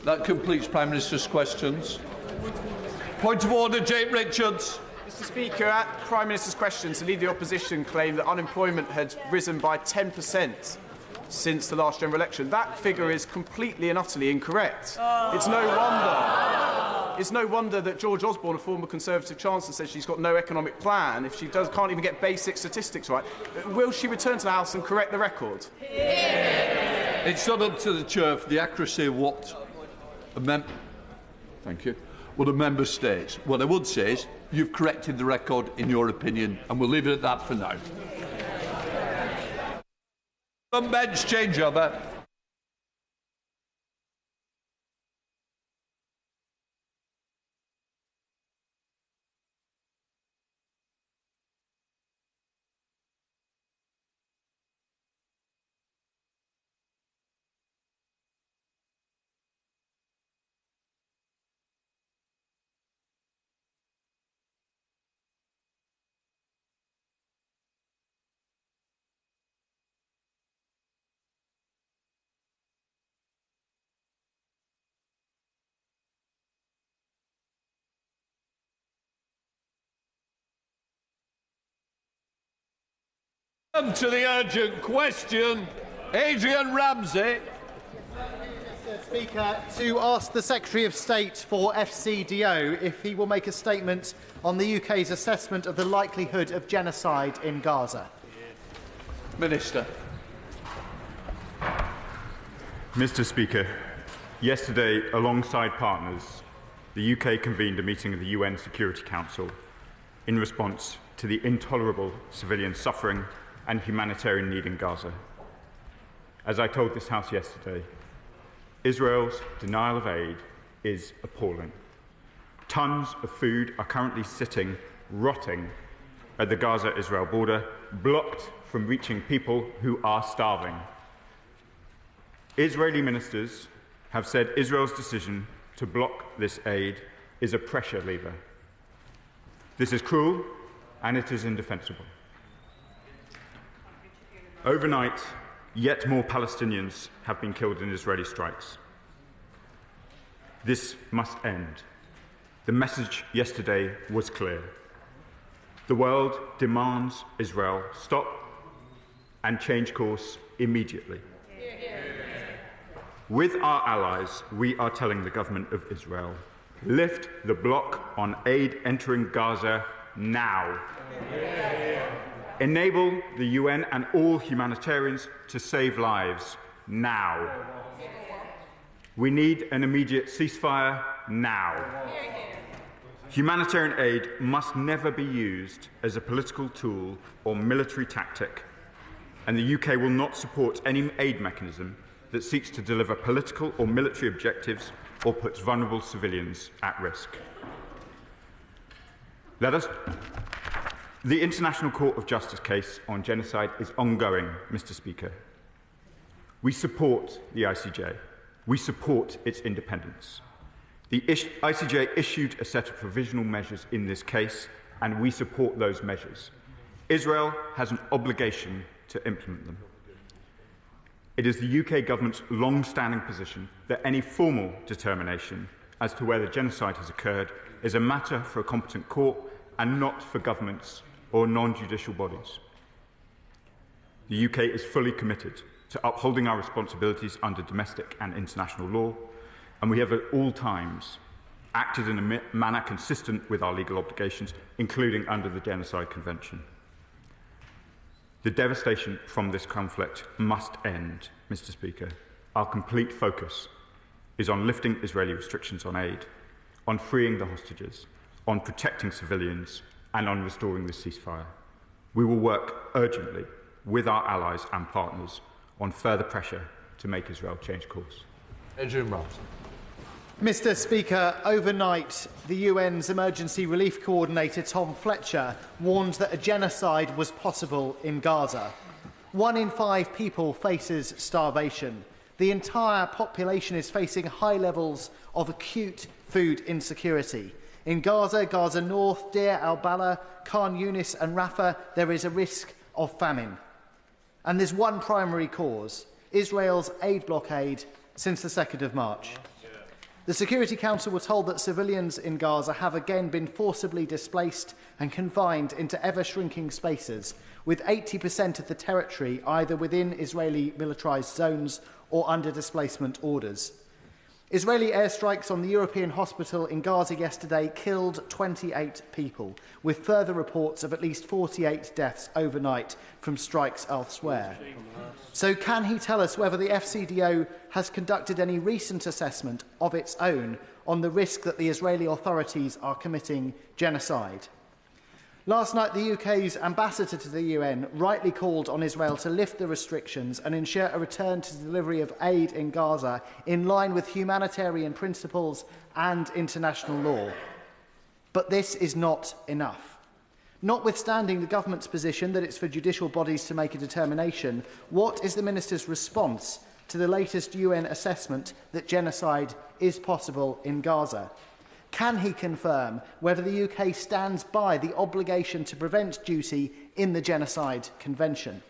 That completes Prime Minister's questions. Point of order, Jake Richards. Mr. Speaker, at Prime Minister's questions, the Leader of the Opposition claimed that unemployment had risen by 10% since the last general election. That figure is completely and utterly incorrect. It's no wonder that George Osborne, a former Conservative Chancellor, says she's got no economic plan if she can't even get basic statistics right. Will she return to the House and correct the record? It's not up to the Chair for the accuracy of what a member states. What I would say is you've corrected the record in your opinion, and we'll leave it at that for now. Bench changeover. To the urgent question, Adrian Ramsey. Mr. Speaker, to ask the Secretary of State for FCDO if he will make a statement on the UK's assessment of the likelihood of genocide in Gaza. Minister. Mr. Speaker, yesterday, alongside partners, the UK convened a meeting of the UN Security Council in response to the intolerable civilian suffering and humanitarian need in Gaza. As I told this House yesterday, Israel's denial of aid is appalling. Tons of food are currently sitting, rotting, at the Gaza-Israel border, blocked from reaching people who are starving. Israeli ministers have said Israel's decision to block this aid is a pressure lever. This is cruel and it is indefensible. Overnight, yet more Palestinians have been killed in Israeli strikes. This must end. The message yesterday was clear. The world demands Israel stop and change course immediately. With our allies, we are telling the government of Israel, lift the block on aid entering Gaza now. Enable the UN and all humanitarians to save lives now. We need an immediate ceasefire now. Humanitarian aid must never be used as a political tool or military tactic, and the UK will not support any aid mechanism that seeks to deliver political or military objectives or puts vulnerable civilians at risk. The International Court of Justice case on genocide is ongoing, Mr. Speaker. We support the ICJ. We support its independence. The ICJ issued a set of provisional measures in this case, and we support those measures. Israel has an obligation to implement them. It is the UK government's long-standing position that any formal determination as to whether genocide has occurred is a matter for a competent court and not for governments or non-judicial bodies. The UK is fully committed to upholding our responsibilities under domestic and international law, and we have at all times acted in a manner consistent with our legal obligations, including under the Genocide Convention. The devastation from this conflict must end, Mr. Speaker. Our complete focus is on lifting Israeli restrictions on aid, on freeing the hostages, on protecting civilians, and on restoring the ceasefire. We will work urgently with our allies and partners on further pressure to make Israel change course. Adrian Ramsey. Mr. Speaker, overnight, the UN's Emergency Relief Coordinator Tom Fletcher warned that a genocide was possible in Gaza. 1 in 5 people faces starvation. The entire population is facing high levels of acute food insecurity. In Gaza, Gaza North, Deir al-Balah, Khan Yunis and Rafah, there is a risk of famine. And there's one primary cause: Israel's aid blockade since the 2nd of March. The Security Council were told that civilians in Gaza have again been forcibly displaced and confined into ever-shrinking spaces, with 80% of the territory either within Israeli militarised zones or under displacement orders. Israeli airstrikes on the European hospital in Gaza yesterday killed 28 people, with further reports of at least 48 deaths overnight from strikes elsewhere. So can he tell us whether the FCDO has conducted any recent assessment of its own on the risk that the Israeli authorities are committing genocide? Last night, the UK's ambassador to the UN rightly called on Israel to lift the restrictions and ensure a return to delivery of aid in Gaza in line with humanitarian principles and international law. But this is not enough. Notwithstanding the government's position that it's for judicial bodies to make a determination, what is the Minister's response to the latest UN assessment that genocide is possible in Gaza? Can he confirm whether the UK stands by the obligation to prevent duty in the Genocide Convention?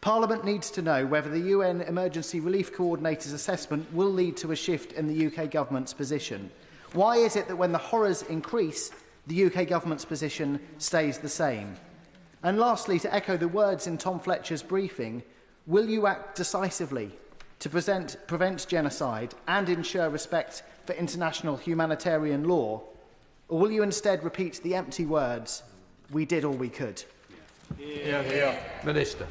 Parliament needs to know whether the UN Emergency Relief Coordinator's assessment will lead to a shift in the UK government's position. Why is it that when the horrors increase, the UK government's position stays the same? And lastly, to echo the words in Tom Fletcher's briefing, will you act decisively to prevent genocide and ensure respect for international humanitarian law, or will you instead repeat the empty words, "We did all we could"? Minister.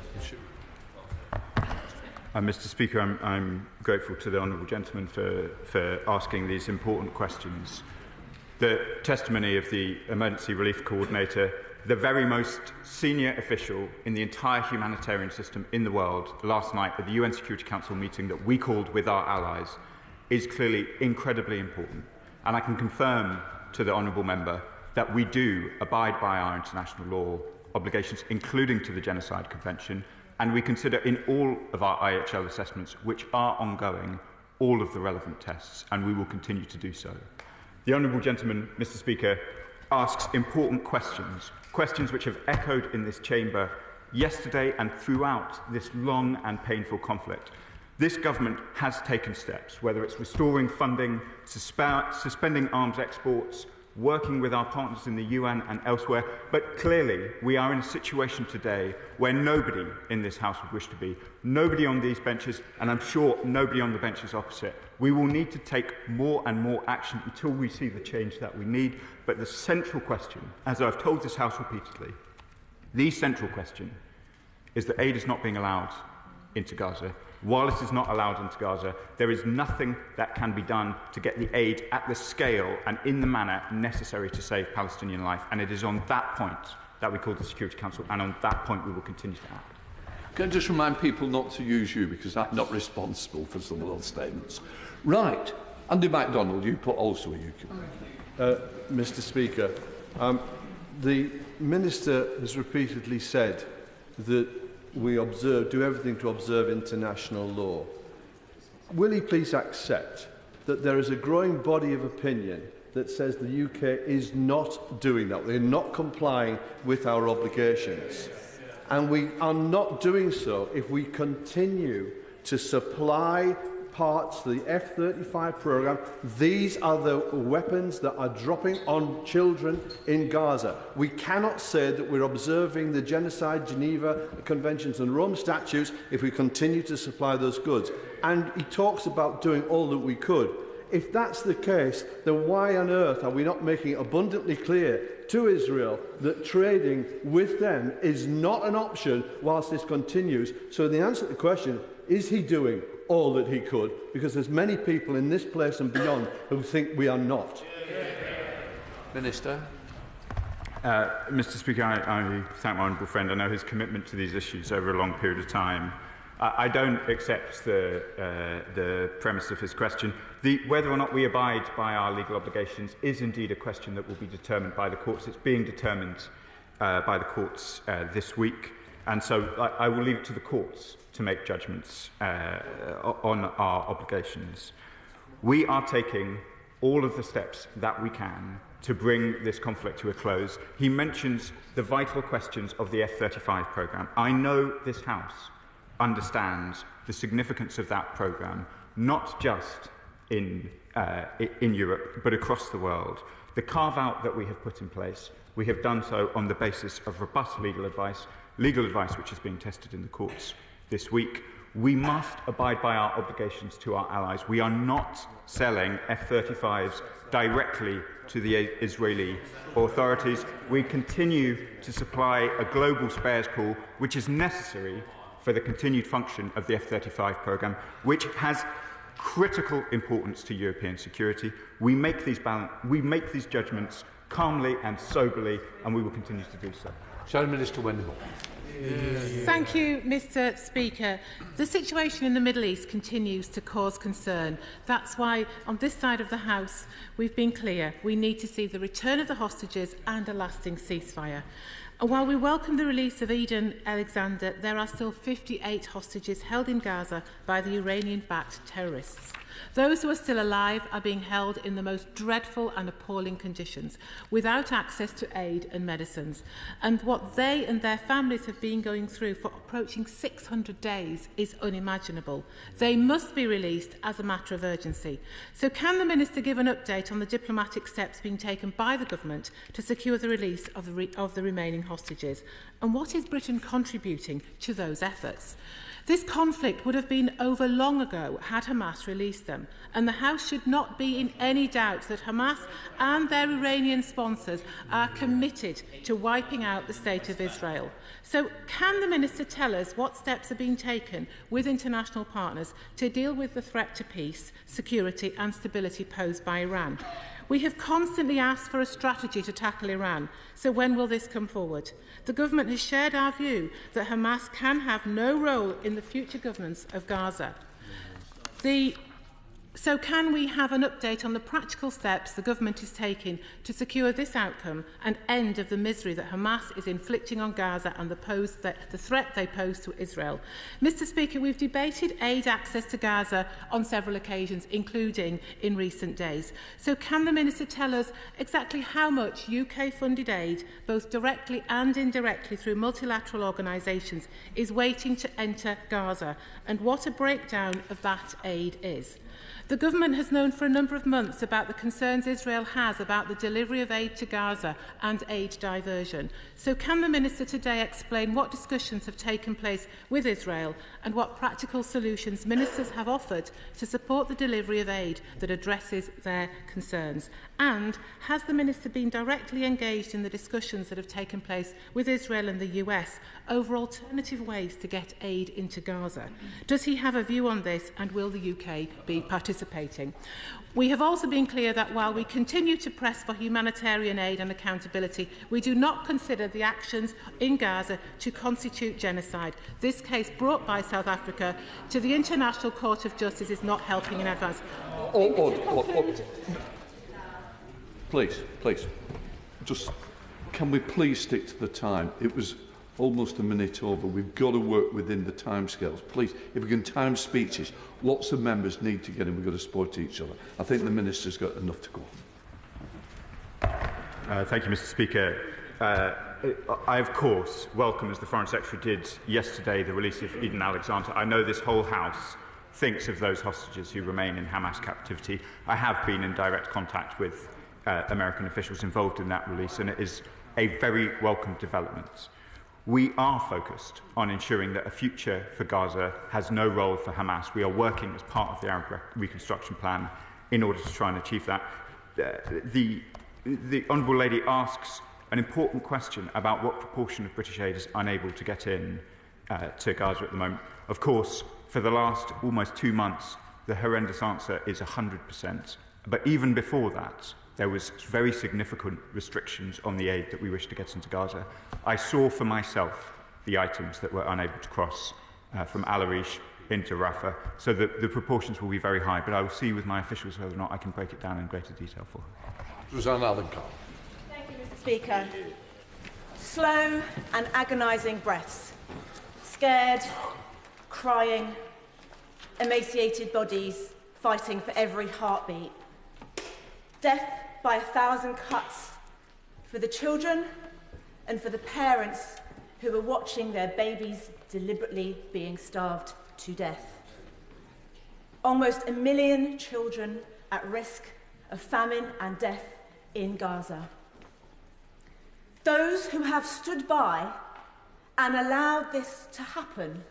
Mr. Speaker, I'm grateful to the honourable gentleman for asking these important questions. The testimony of the Emergency Relief Coordinator, the very most senior official in the entire humanitarian system in the world, last night at the UN Security Council meeting that we called with our allies, is clearly incredibly important. And I can confirm to the honourable member that we do abide by our international law obligations, including to the Genocide Convention, and we consider in all of our IHL assessments, which are ongoing, all of the relevant tests, and we will continue to do so. The honourable gentleman, Mr. Speaker, asks important questions, questions which have echoed in this chamber yesterday and throughout this long and painful conflict. This government has taken steps, whether it's restoring funding, suspending arms exports, working with our partners in the UN and elsewhere, but clearly we are in a situation today where nobody in this House would wish to be, nobody on these benches, and I'm sure nobody on the benches opposite. We will need to take more and more action until we see the change that we need, but the central question, as I've told this House repeatedly, the central question is that aid is not being allowed into Gaza. While it is not allowed into Gaza, there is nothing that can be done to get the aid at the scale and in the manner necessary to save Palestinian life. And it is on that point that we called the Security Council, and on that point we will continue to act. Can I just remind people not to use you, because I'm not responsible for some of those statements. Right. Andy MacDonald, you put also a Mr. Speaker, the Minister has repeatedly said that we do everything to observe international law. Will he please accept that there is a growing body of opinion that says the UK is not doing that? They're not complying with our obligations. And we are not doing so if we continue to supply parts to the F-35 programme. These are the weapons that are dropping on children in Gaza. We cannot say that we're observing the Genocide, Geneva Conventions and Rome Statutes if we continue to supply those goods. And he talks about doing all that we could. If that's the case, then why on earth are we not making it abundantly clear to Israel that trading with them is not an option whilst this continues? So the answer to the question, is he doing all that he could? Because there's many people in this place and beyond who think we are not. Minister. Mr. Speaker, I thank my honourable friend. I know his commitment to these issues over a long period of time. I don't accept the premise of his question. Whether or not we abide by our legal obligations is indeed a question that will be determined by the courts. It's being determined by the courts this week, and so I will leave it to the courts to make judgments on our obligations. We are taking all of the steps that we can to bring this conflict to a close. He mentions the vital questions of the F-35 programme. I know this House understands the significance of that programme, not just in Europe, but across the world. The carve-out that we have put in place, we have done so on the basis of robust legal advice which is being tested in the courts this week. We must abide by our obligations to our allies. We are not selling F-35s directly to the Israeli authorities. We continue to supply a global spares pool, which is necessary for the continued function of the F-35 programme, which has critical importance to European security. We make these judgments calmly and soberly, and we will continue to do so. Shadow Minister Wendell. Thank you, Mr. Speaker. The situation in the Middle East continues to cause concern. That's why, on this side of the House, we've been clear. We need to see the return of the hostages and a lasting ceasefire. And while we welcome the release of Eden Alexander, there are still 58 hostages held in Gaza by the Iranian-backed terrorists. Those who are still alive are being held in the most dreadful and appalling conditions, without access to aid and medicines. And what they and their families have been going through for approaching 600 days is unimaginable. They must be released as a matter of urgency. So can the Minister give an update on the diplomatic steps being taken by the government to secure the release of the remaining hostages? And what is Britain contributing to those efforts? This conflict would have been over long ago had Hamas released them, and the House should not be in any doubt that Hamas and their Iranian sponsors are committed to wiping out the State of Israel. So can the Minister tell us what steps are being taken with international partners to deal with the threat to peace, security and stability posed by Iran? We have constantly asked for a strategy to tackle Iran, so when will this come forward? The government has shared our view that Hamas can have no role in the future governance of Gaza. So can we have an update on the practical steps the government is taking to secure this outcome and end of the misery that Hamas is inflicting on Gaza and the threat they pose to Israel? Mr. Speaker, we've debated aid access to Gaza on several occasions, including in recent days. So can the Minister tell us exactly how much UK-funded aid, both directly and indirectly through multilateral organisations, is waiting to enter Gaza, and what a breakdown of that aid is? The government has known for a number of months about the concerns Israel has about the delivery of aid to Gaza and aid diversion. So can the Minister today explain what discussions have taken place with Israel and what practical solutions ministers have offered to support the delivery of aid that addresses their concerns? And has the Minister been directly engaged in the discussions that have taken place with Israel and the US over alternative ways to get aid into Gaza? Does he have a view on this, and will the UK be participating? We have also been clear that while we continue to press for humanitarian aid and accountability, we do not consider the actions in Gaza to constitute genocide. This case brought by South Africa to the International Court of Justice is not helping in advance. Please. Just, can we please stick to the time? It was almost a minute over. We've got to work within the timescales. Please, if we can time speeches, lots of members need to get in. We've got to support each other. I think the Minister's got enough to go on. Thank you, Mr. Speaker. I, of course, welcome, as the Foreign Secretary did yesterday, the release of Eden Alexander. I know this whole House thinks of those hostages who remain in Hamas captivity. I have been in direct contact with American officials involved in that release, and it is a very welcome development. We are focused on ensuring that a future for Gaza has no role for Hamas. We are working as part of the Arab Reconstruction Plan in order to try and achieve that. The Honourable Lady asks an important question about what proportion of British aid is unable to get in to Gaza at the moment. Of course, for the last almost 2 months, the horrendous answer is 100%. But even before that, there was very significant restrictions on the aid that we wish to get into Gaza. I saw for myself the items that were unable to cross from Al Arish into Rafah, so that the proportions will be very high, but I will see with my officials whether or not I can break it down in greater detail for her. Rosanna Allen-Carr. Thank you, Mr. Speaker. Slow and agonising breaths, scared, crying, emaciated bodies fighting for every heartbeat. Death by 1,000 cuts for the children and for the parents who were watching their babies deliberately being starved to death. almost 1 million children at risk of famine and death in Gaza. Those who have stood by and allowed this to happen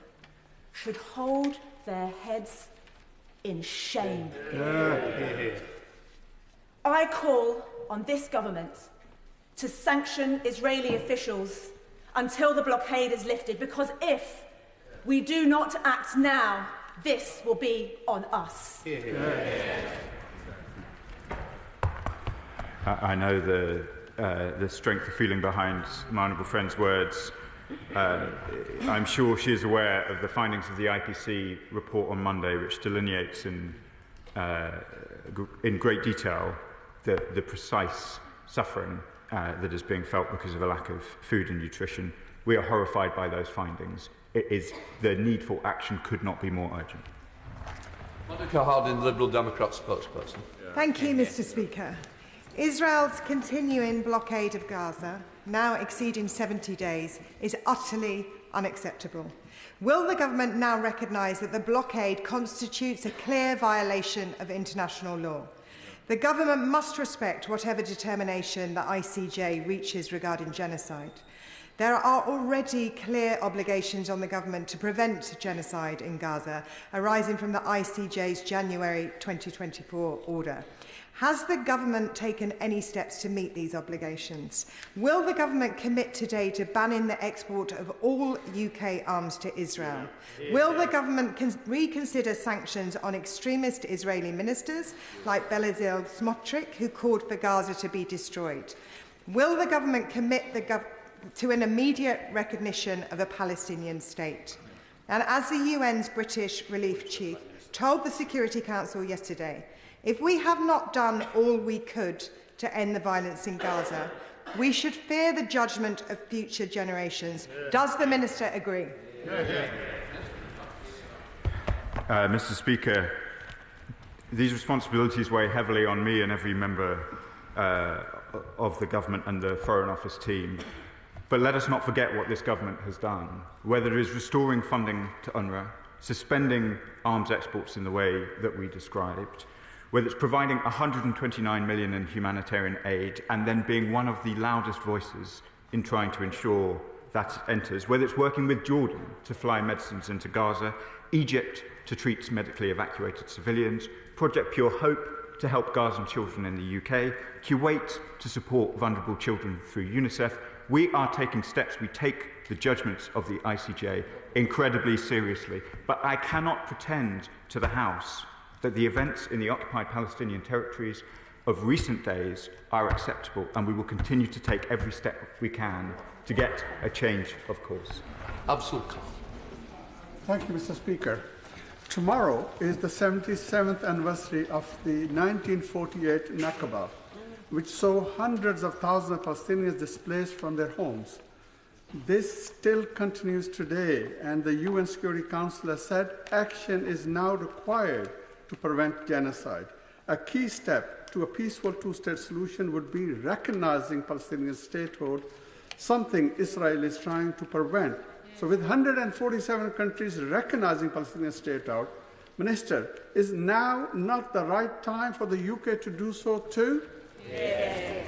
should hold their heads in shame. I call on this government to sanction Israeli officials until the blockade is lifted, because if we do not act now, this will be on us. I know the strength of feeling behind my honourable friend's words. I'm sure she is aware of the findings of the IPC report on Monday, which delineates in great detail the precise suffering that is being felt because of a lack of food and nutrition. We are horrified by those findings. The need for action could not be more urgent. Monica Harding, Liberal Democrat spokesperson. Thank you, Mr. Speaker. Israel's continuing blockade of Gaza, now exceeding 70 days, is utterly unacceptable. Will the government now recognise that the blockade constitutes a clear violation of international law? The government must respect whatever determination the ICJ reaches regarding genocide. There are already clear obligations on the government to prevent genocide in Gaza, arising from the ICJ's January 2024 order. Has the government taken any steps to meet these obligations? Will the government commit today to banning the export of all UK arms to Israel? Will the government reconsider sanctions on extremist Israeli ministers like Bezalel Smotrich, who called for Gaza to be destroyed? Will the government commit to an immediate recognition of a Palestinian state? And as the UN's British relief chief told the Security Council yesterday, if we have not done all we could to end the violence in Gaza, we should fear the judgment of future generations. Does the Minister agree? Mr. Speaker, these responsibilities weigh heavily on me and every member of the government and the Foreign Office team. But let us not forget what this government has done, whether it is restoring funding to UNRWA, suspending arms exports in the way that we described, whether it's providing $129 million in humanitarian aid and then being one of the loudest voices in trying to ensure that it enters, whether it's working with Jordan to fly medicines into Gaza, Egypt to treat medically evacuated civilians, Project Pure Hope to help Gazan children in the UK, Kuwait to support vulnerable children through UNICEF. We are taking steps. We take the judgments of the ICJ incredibly seriously. But I cannot pretend to the House that the events in the occupied Palestinian territories of recent days are acceptable, and we will continue to take every step we can to get a change of course. Absolutely. Thank you, Mr. Speaker. Tomorrow is the 77th anniversary of the 1948 Nakba, which saw hundreds of thousands of Palestinians displaced from their homes. This still continues today, and the UN Security Council has said action is now required to prevent genocide. A key step to a peaceful two-state solution would be recognizing Palestinian statehood, something Israel is trying to prevent. So with 147 countries recognizing Palestinian statehood, Minister, is now not the right time for the UK to do so too? Yes.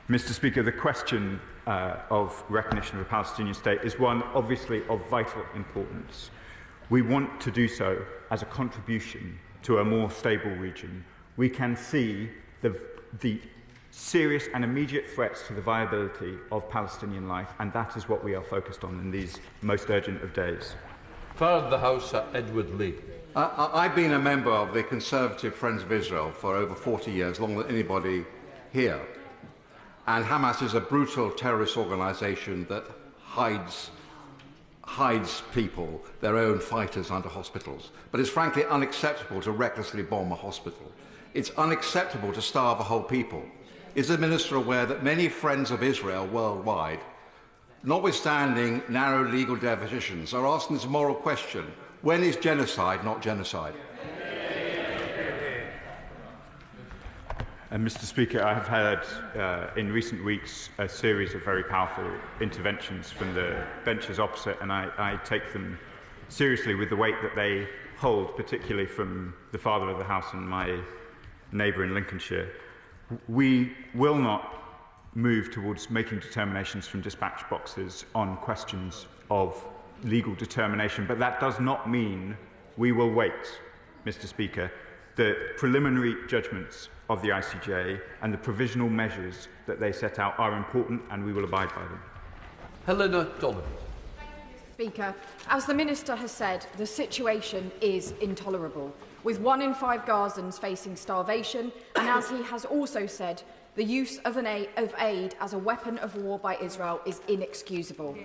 Mr. Speaker, the question of recognition of a Palestinian state is one obviously of vital importance. We want to do so as a contribution to a more stable region. We can see the serious and immediate threats to the viability of Palestinian life, and that is what we are focused on in these most urgent of days. Far the House, Edward Lee. I've been a member of the Conservative Friends of Israel for over 40 years, longer than anybody here. And Hamas is a brutal terrorist organisation that hides people, their own fighters, under hospitals. But it's frankly unacceptable to recklessly bomb a hospital. It's unacceptable to starve a whole people. Is the Minister aware that many friends of Israel worldwide, notwithstanding narrow legal definitions, are asking this moral question: when is genocide not genocide? Mr. Speaker, I have had in recent weeks a series of very powerful interventions from the benches opposite, and I take them seriously with the weight that they hold, particularly from the father of the house and my neighbour in Lincolnshire. We will not move towards making determinations from dispatch boxes on questions of legal determination, but that does not mean we will wait, Mr. Speaker. The preliminary judgments of the ICJ and the provisional measures that they set out are important, and we will abide by them. Helena Donovan. Speaker, as the Minister has said, the situation is intolerable, with 1 in 5 Gazans facing starvation, and as he has also said, the use of aid as a weapon of war by Israel is inexcusable.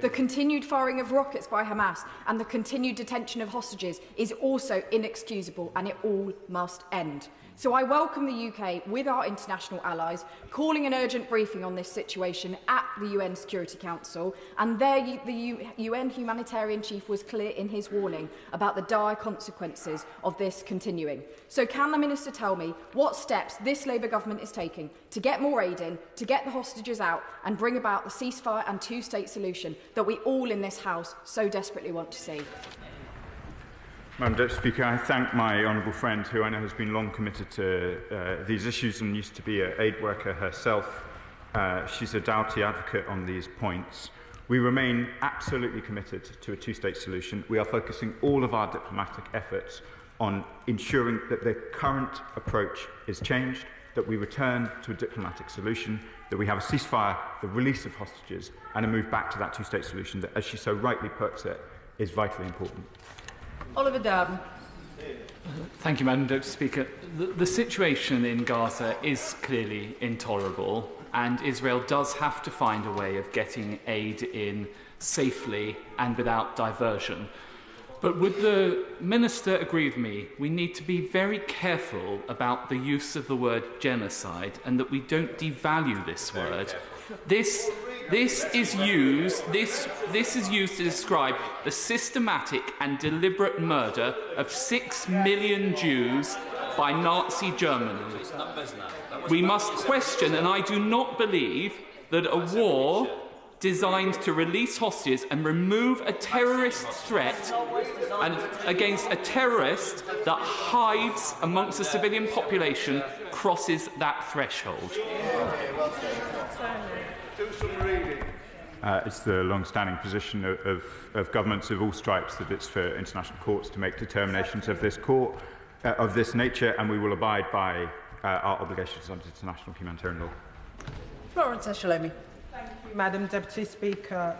The continued firing of rockets by Hamas and the continued detention of hostages is also inexcusable, and it all must end. So I welcome the UK, with our international allies, calling an urgent briefing on this situation at the UN Security Council, and there the UN humanitarian chief was clear in his warning about the dire consequences of this continuing. So can the Minister tell me what steps this Labour government is taking to get more aid in, to get the hostages out and bring about the ceasefire and two-state solution that we all in this House so desperately want to see? Madam Deputy Speaker, I thank my honourable friend, who I know has been long committed to these issues and used to be an aid worker herself. She's a doughty advocate on these points. We remain absolutely committed to a two-state solution. We are focusing all of our diplomatic efforts on ensuring that the current approach is changed, that we return to a diplomatic solution, that we have a ceasefire, the release of hostages, and a move back to that two-state solution that, as she so rightly puts it, is vitally important. Oliver Dowden. Thank you, Madam Deputy Speaker. The situation in Gaza is clearly intolerable, and Israel does have to find a way of getting aid in safely and without diversion. But would the Minister agree with me? We need to be very careful about the use of the word genocide, and that we don't devalue this word. This is used to describe the systematic and deliberate murder of 6 million Jews by Nazi Germany. We must question, and I do not believe that a war designed to release hostages and remove a terrorist threat and against a terrorist that hides amongst the civilian population crosses that threshold. It's the long-standing position of governments of all stripes that it's for international courts to make determinations of this nature, and we will abide by our obligations under international humanitarian law. Florence Eshalomi. Thank you, Madam Deputy Speaker.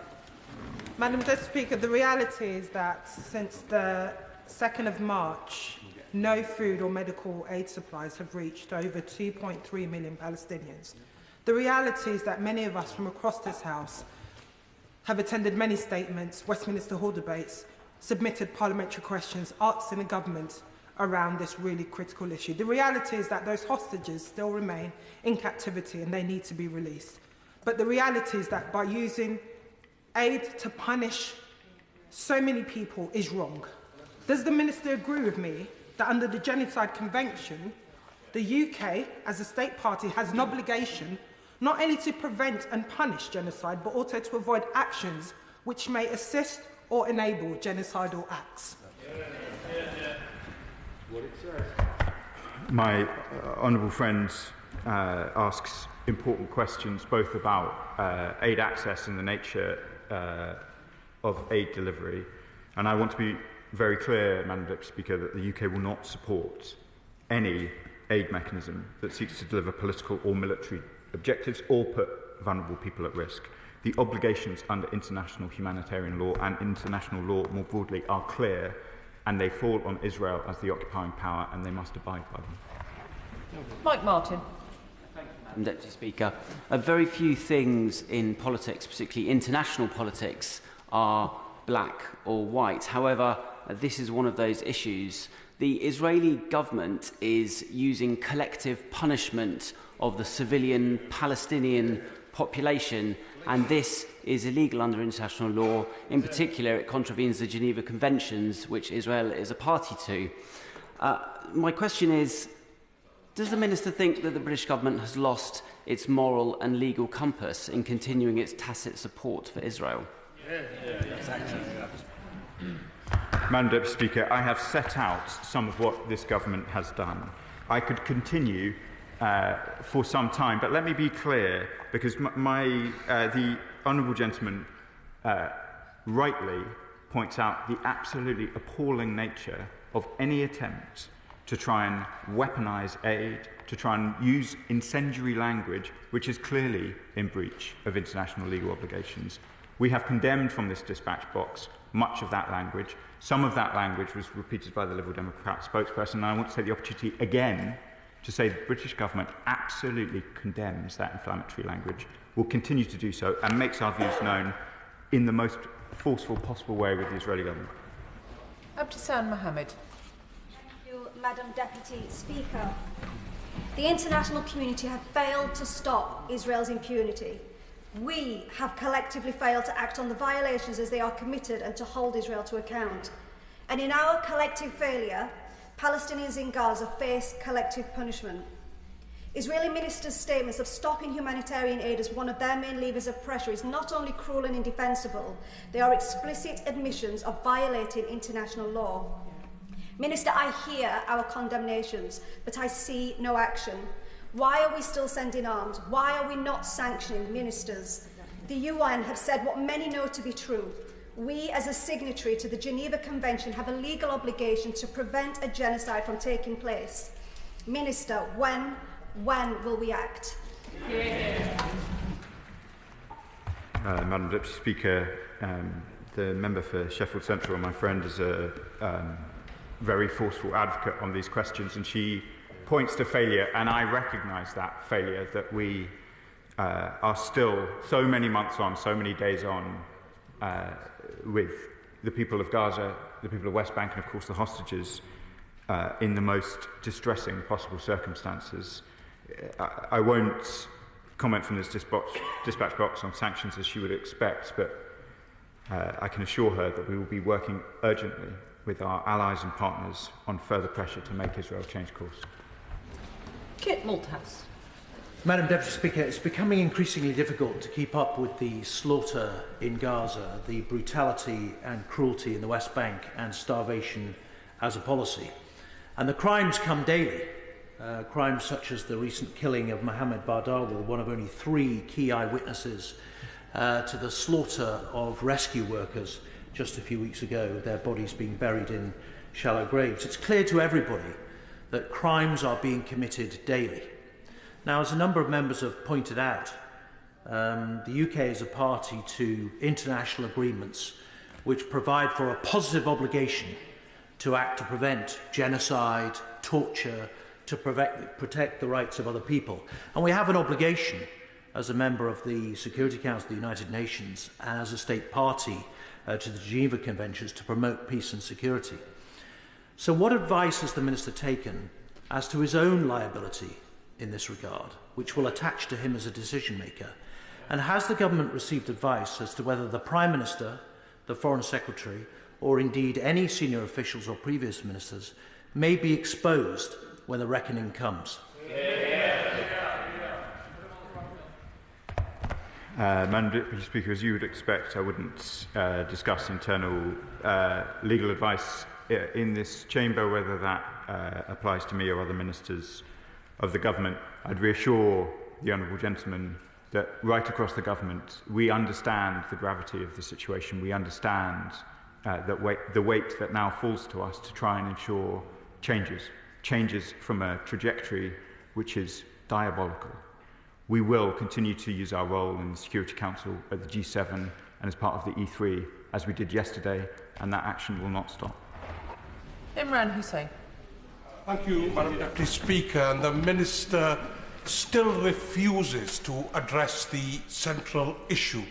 Madam Deputy Speaker, the reality is that since the 2nd of March, no food or medical aid supplies have reached over 2.3 million Palestinians. The reality is that many of us from across this House have attended many statements, Westminster Hall debates, submitted parliamentary questions, asking the government around this really critical issue. The reality is that those hostages still remain in captivity and they need to be released. But the reality is that by using aid to punish so many people is wrong. Does the Minister agree with me that under the Genocide Convention, the UK, as a state party, has an obligation not only to prevent and punish genocide, but also to avoid actions which may assist or enable genocidal acts? My honourable friend asks important questions both about aid access and the nature of aid delivery. And I want to be very clear, Madam Deputy Speaker, that the UK will not support any aid mechanism that seeks to deliver political or military objectives or put vulnerable people at risk. The obligations under international humanitarian law and international law more broadly are clear, and they fall on Israel as the occupying power, and they must abide by them. Mike Martin. Madam Deputy Speaker, very few things in politics, particularly international politics, are black or white. However, this is one of those issues. The Israeli government is using collective punishment of the civilian Palestinian population, and this is illegal under international law. In particular, it contravenes the Geneva Conventions, which Israel is a party to. My question is, does the Minister think that the British government has lost its moral and legal compass in continuing its tacit support for Israel? Mr. Madam Deputy Speaker, I have set out some of what this government has done. I could continue for some time, but let me be clear, because the honourable gentleman rightly points out the absolutely appalling nature of any attempt to try and weaponise aid, to try and use incendiary language, which is clearly in breach of international legal obligations. We have condemned from this dispatch box much of that language. Some of that language was repeated by the Liberal Democrat spokesperson, and I want to take the opportunity again to say the British government absolutely condemns that inflammatory language, will continue to do so, and makes our views known in the most forceful possible way with the Israeli government. Abdisan Mohammed. Madam Deputy Speaker. The international community have failed to stop Israel's impunity. We have collectively failed to act on the violations as they are committed and to hold Israel to account. And in our collective failure, Palestinians in Gaza face collective punishment. Israeli ministers' statements of stopping humanitarian aid as one of their main levers of pressure is not only cruel and indefensible, they are explicit admissions of violating international law. Minister, I hear our condemnations, but I see no action. Why are we still sending arms? Why are we not sanctioning ministers? The UN have said what many know to be true. We, as a signatory to the Geneva Convention, have a legal obligation to prevent a genocide from taking place. Minister, when will we act? Madam Deputy Speaker, the member for Sheffield Central, my friend, is a very forceful advocate on these questions, and she points to failure, and I recognise that failure, that we are still so many months on, so many days on with the people of Gaza, the people of West Bank, and of course the hostages in the most distressing possible circumstances. I won't comment from this dispatch box on sanctions as she would expect, but I can assure her that we will be working urgently with our allies and partners on further pressure to make Israel change course. Kit Malthouse. Madam Deputy Speaker, it's becoming increasingly difficult to keep up with the slaughter in Gaza, the brutality and cruelty in the West Bank, and starvation as a policy. And the crimes come daily. Crimes such as the recent killing of Mohammed Bardawil, one of only 3 key eyewitnesses to the slaughter of rescue workers just a few weeks ago, their bodies being buried in shallow graves. It's clear to everybody that crimes are being committed daily. Now, as a number of members have pointed out, the UK is a party to international agreements which provide for a positive obligation to act to prevent genocide, torture, to protect the rights of other people. And we have an obligation as a member of the Security Council of the United Nations and as a state party to the Geneva Conventions to promote peace and security. So what advice has the Minister taken as to his own liability in this regard, which will attach to him as a decision maker? And has the government received advice as to whether the Prime Minister, the Foreign Secretary, or indeed any senior officials or previous ministers may be exposed when the reckoning comes? Madam Deputy Speaker, as you would expect, I wouldn't discuss internal legal advice in this chamber, whether that applies to me or other ministers of the government. I'd reassure the honourable gentleman that right across the government we understand the gravity of the situation. We understand the weight that now falls to us to try and ensure changes from a trajectory which is diabolical. We will continue to use our role in the Security Council at the G7 and as part of the E3, as we did yesterday, and that action will not stop. Imran Hussain. Thank you, Madam Deputy Speaker. And the Minister still refuses to address the central issue.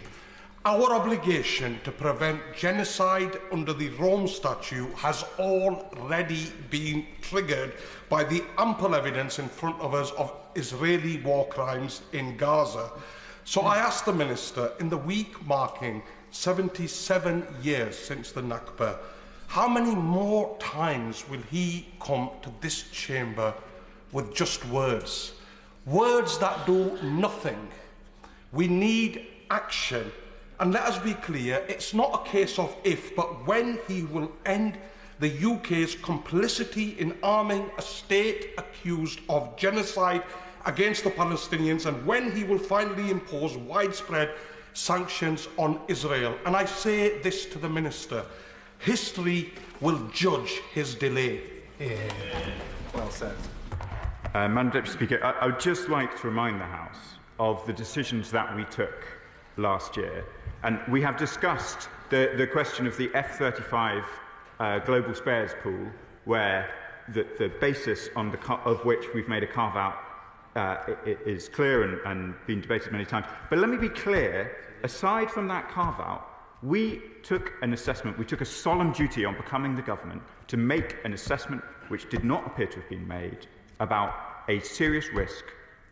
Our obligation to prevent genocide under the Rome Statute has already been triggered by the ample evidence in front of us of Israeli war crimes in Gaza. So I ask the Minister, in the week marking 77 years since the Nakba, how many more times will he come to this chamber with just words? Words that do nothing. We need action. And let us be clear, it's not a case of if, but when he will end the UK's complicity in arming a state accused of genocide against the Palestinians, and when he will finally impose widespread sanctions on Israel. And I say this to the Minister: history will judge his delay. Well said. Madam Deputy Speaker, I would just like to remind the House of the decisions that we took last year. And we have discussed the question of the F-35 global spares pool, where the basis on of which we've made a carve-out is clear and been debated many times. But let me be clear, aside from that carve-out, we took an assessment, we took a solemn duty on becoming the government to make an assessment which did not appear to have been made about a serious risk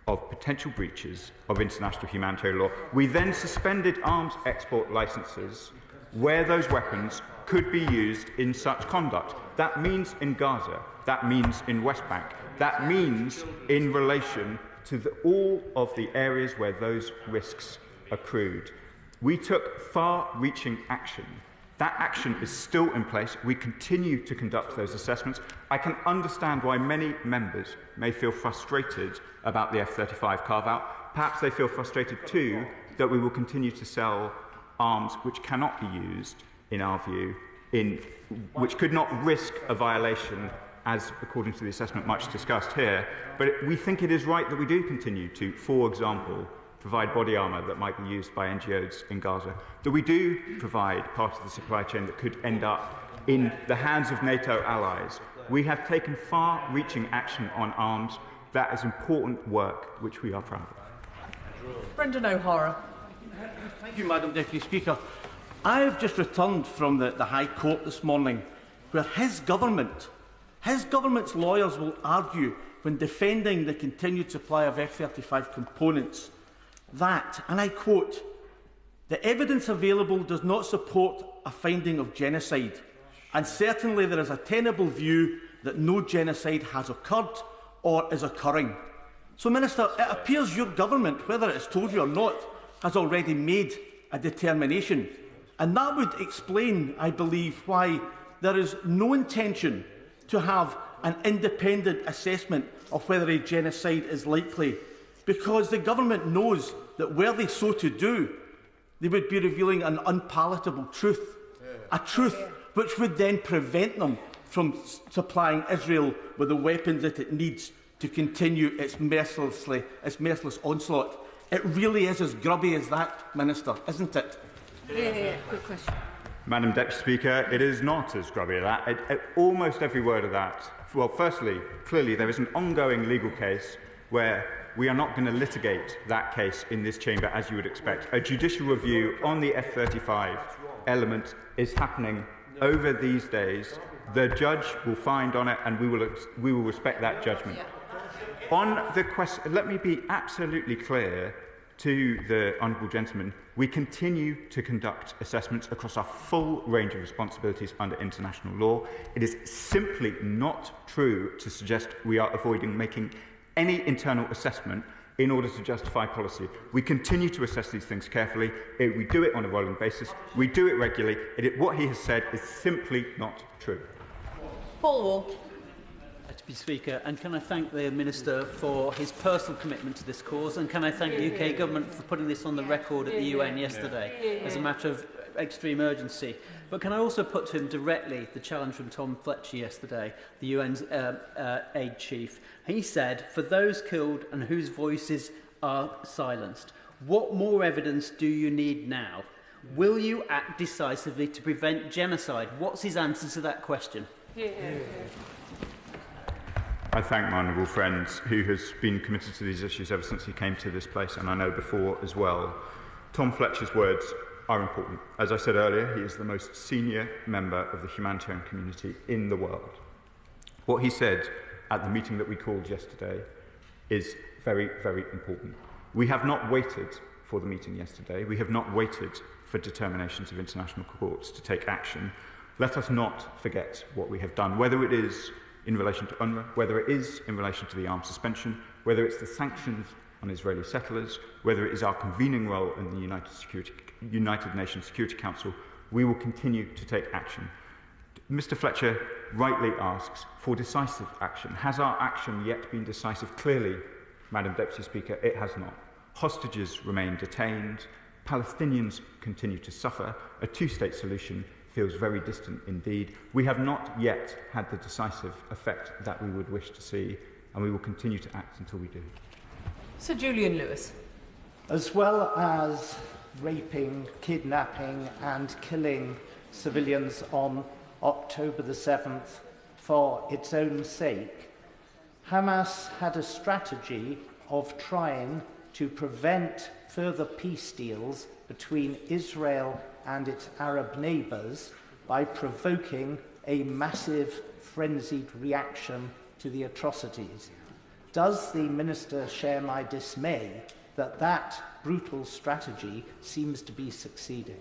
of potential breaches of international humanitarian law. We then suspended arms export licences where those weapons could be used in such conduct. That means in Gaza, that means in West Bank, that means in relation to all of the areas where those risks accrued. We took far-reaching action. That action is still in place. We continue to conduct those assessments. I can understand why many members may feel frustrated about the F-35 carve-out. Perhaps they feel frustrated too that we will continue to sell arms which cannot be used, in our view, which could not risk a violation, as according to the assessment much discussed here. But we think it is right that we do continue to, for example, provide body armour that might be used by NGOs in Gaza, that we do provide part of the supply chain that could end up in the hands of NATO allies. We have taken far-reaching action on arms. That is important work which we are proud of. Brendan O'Hara. Thank you, Madam Deputy Speaker. I have just returned from the High Court this morning, where his government's lawyers will argue, when defending the continued supply of F-35 components, that, and I quote, "The evidence available does not support a finding of genocide, and certainly there is a tenable view that no genocide has occurred or is occurring." So, Minister, it appears your government, whether it's told you or not, has already made a determination. And that would explain, I believe, why there is no intention to have an independent assessment of whether a genocide is likely, because the government knows that were they so to do, they would be revealing an unpalatable truth, a truth which would then prevent them from supplying Israel with the weapons that it needs to continue its merciless onslaught. It really is as grubby as that, Minister, isn't it? Good question. Madam Deputy Speaker, it is not as grubby as that. Almost every word of that. Well, firstly, clearly there is an ongoing legal case where we are not going to litigate that case in this chamber, as you would expect. A judicial review on the F-35 element is happening over these days. The judge will find on it, and we will respect that judgment. On the question, let me be absolutely clear to the honourable gentleman. We continue to conduct assessments across our full range of responsibilities under international law. It is simply not true to suggest we are avoiding making any internal assessment in order to justify policy. We continue to assess these things carefully. We do it on a rolling basis. We do it regularly. What he has said is simply not true. Paul Wall. Deputy Speaker, and can I thank the Minister for his personal commitment to this cause, and can I thank the UK Government for putting this on the record at the UN yesterday as a matter of extreme urgency. But can I also put to him directly the challenge from Tom Fletcher yesterday, the UN's aid chief. He said, for those killed and whose voices are silenced, what more evidence do you need now? Will you act decisively to prevent genocide? What's his answer to that question? I thank my honourable friend, who has been committed to these issues ever since he came to this place, and I know before as well. Tom Fletcher's words are important. As I said earlier, he is the most senior member of the humanitarian community in the world. What he said at the meeting that we called yesterday is very, very important. We have not waited for the meeting yesterday. We have not waited for determinations of international courts to take action. Let us not forget what we have done, whether it is in relation to UNRWA, whether it is in relation to the arms suspension, whether it's the sanctions on Israeli settlers, whether it is our convening role in the United Nations Security Council. We will continue to take action. Mr Fletcher rightly asks for decisive action. Has our action yet been decisive? Clearly, Madam Deputy Speaker, it has not. Hostages remain detained, Palestinians continue to suffer, a two-state solution feels very distant indeed. We have not yet had the decisive effect that we would wish to see, and we will continue to act until we do. Sir Julian Lewis. As well as raping, kidnapping and killing civilians on October the 7th for its own sake, Hamas had a strategy of trying to prevent further peace deals between Israel and its Arab neighbours by provoking a massive, frenzied reaction to the atrocities. Does the Minister share my dismay that that brutal strategy seems to be succeeding?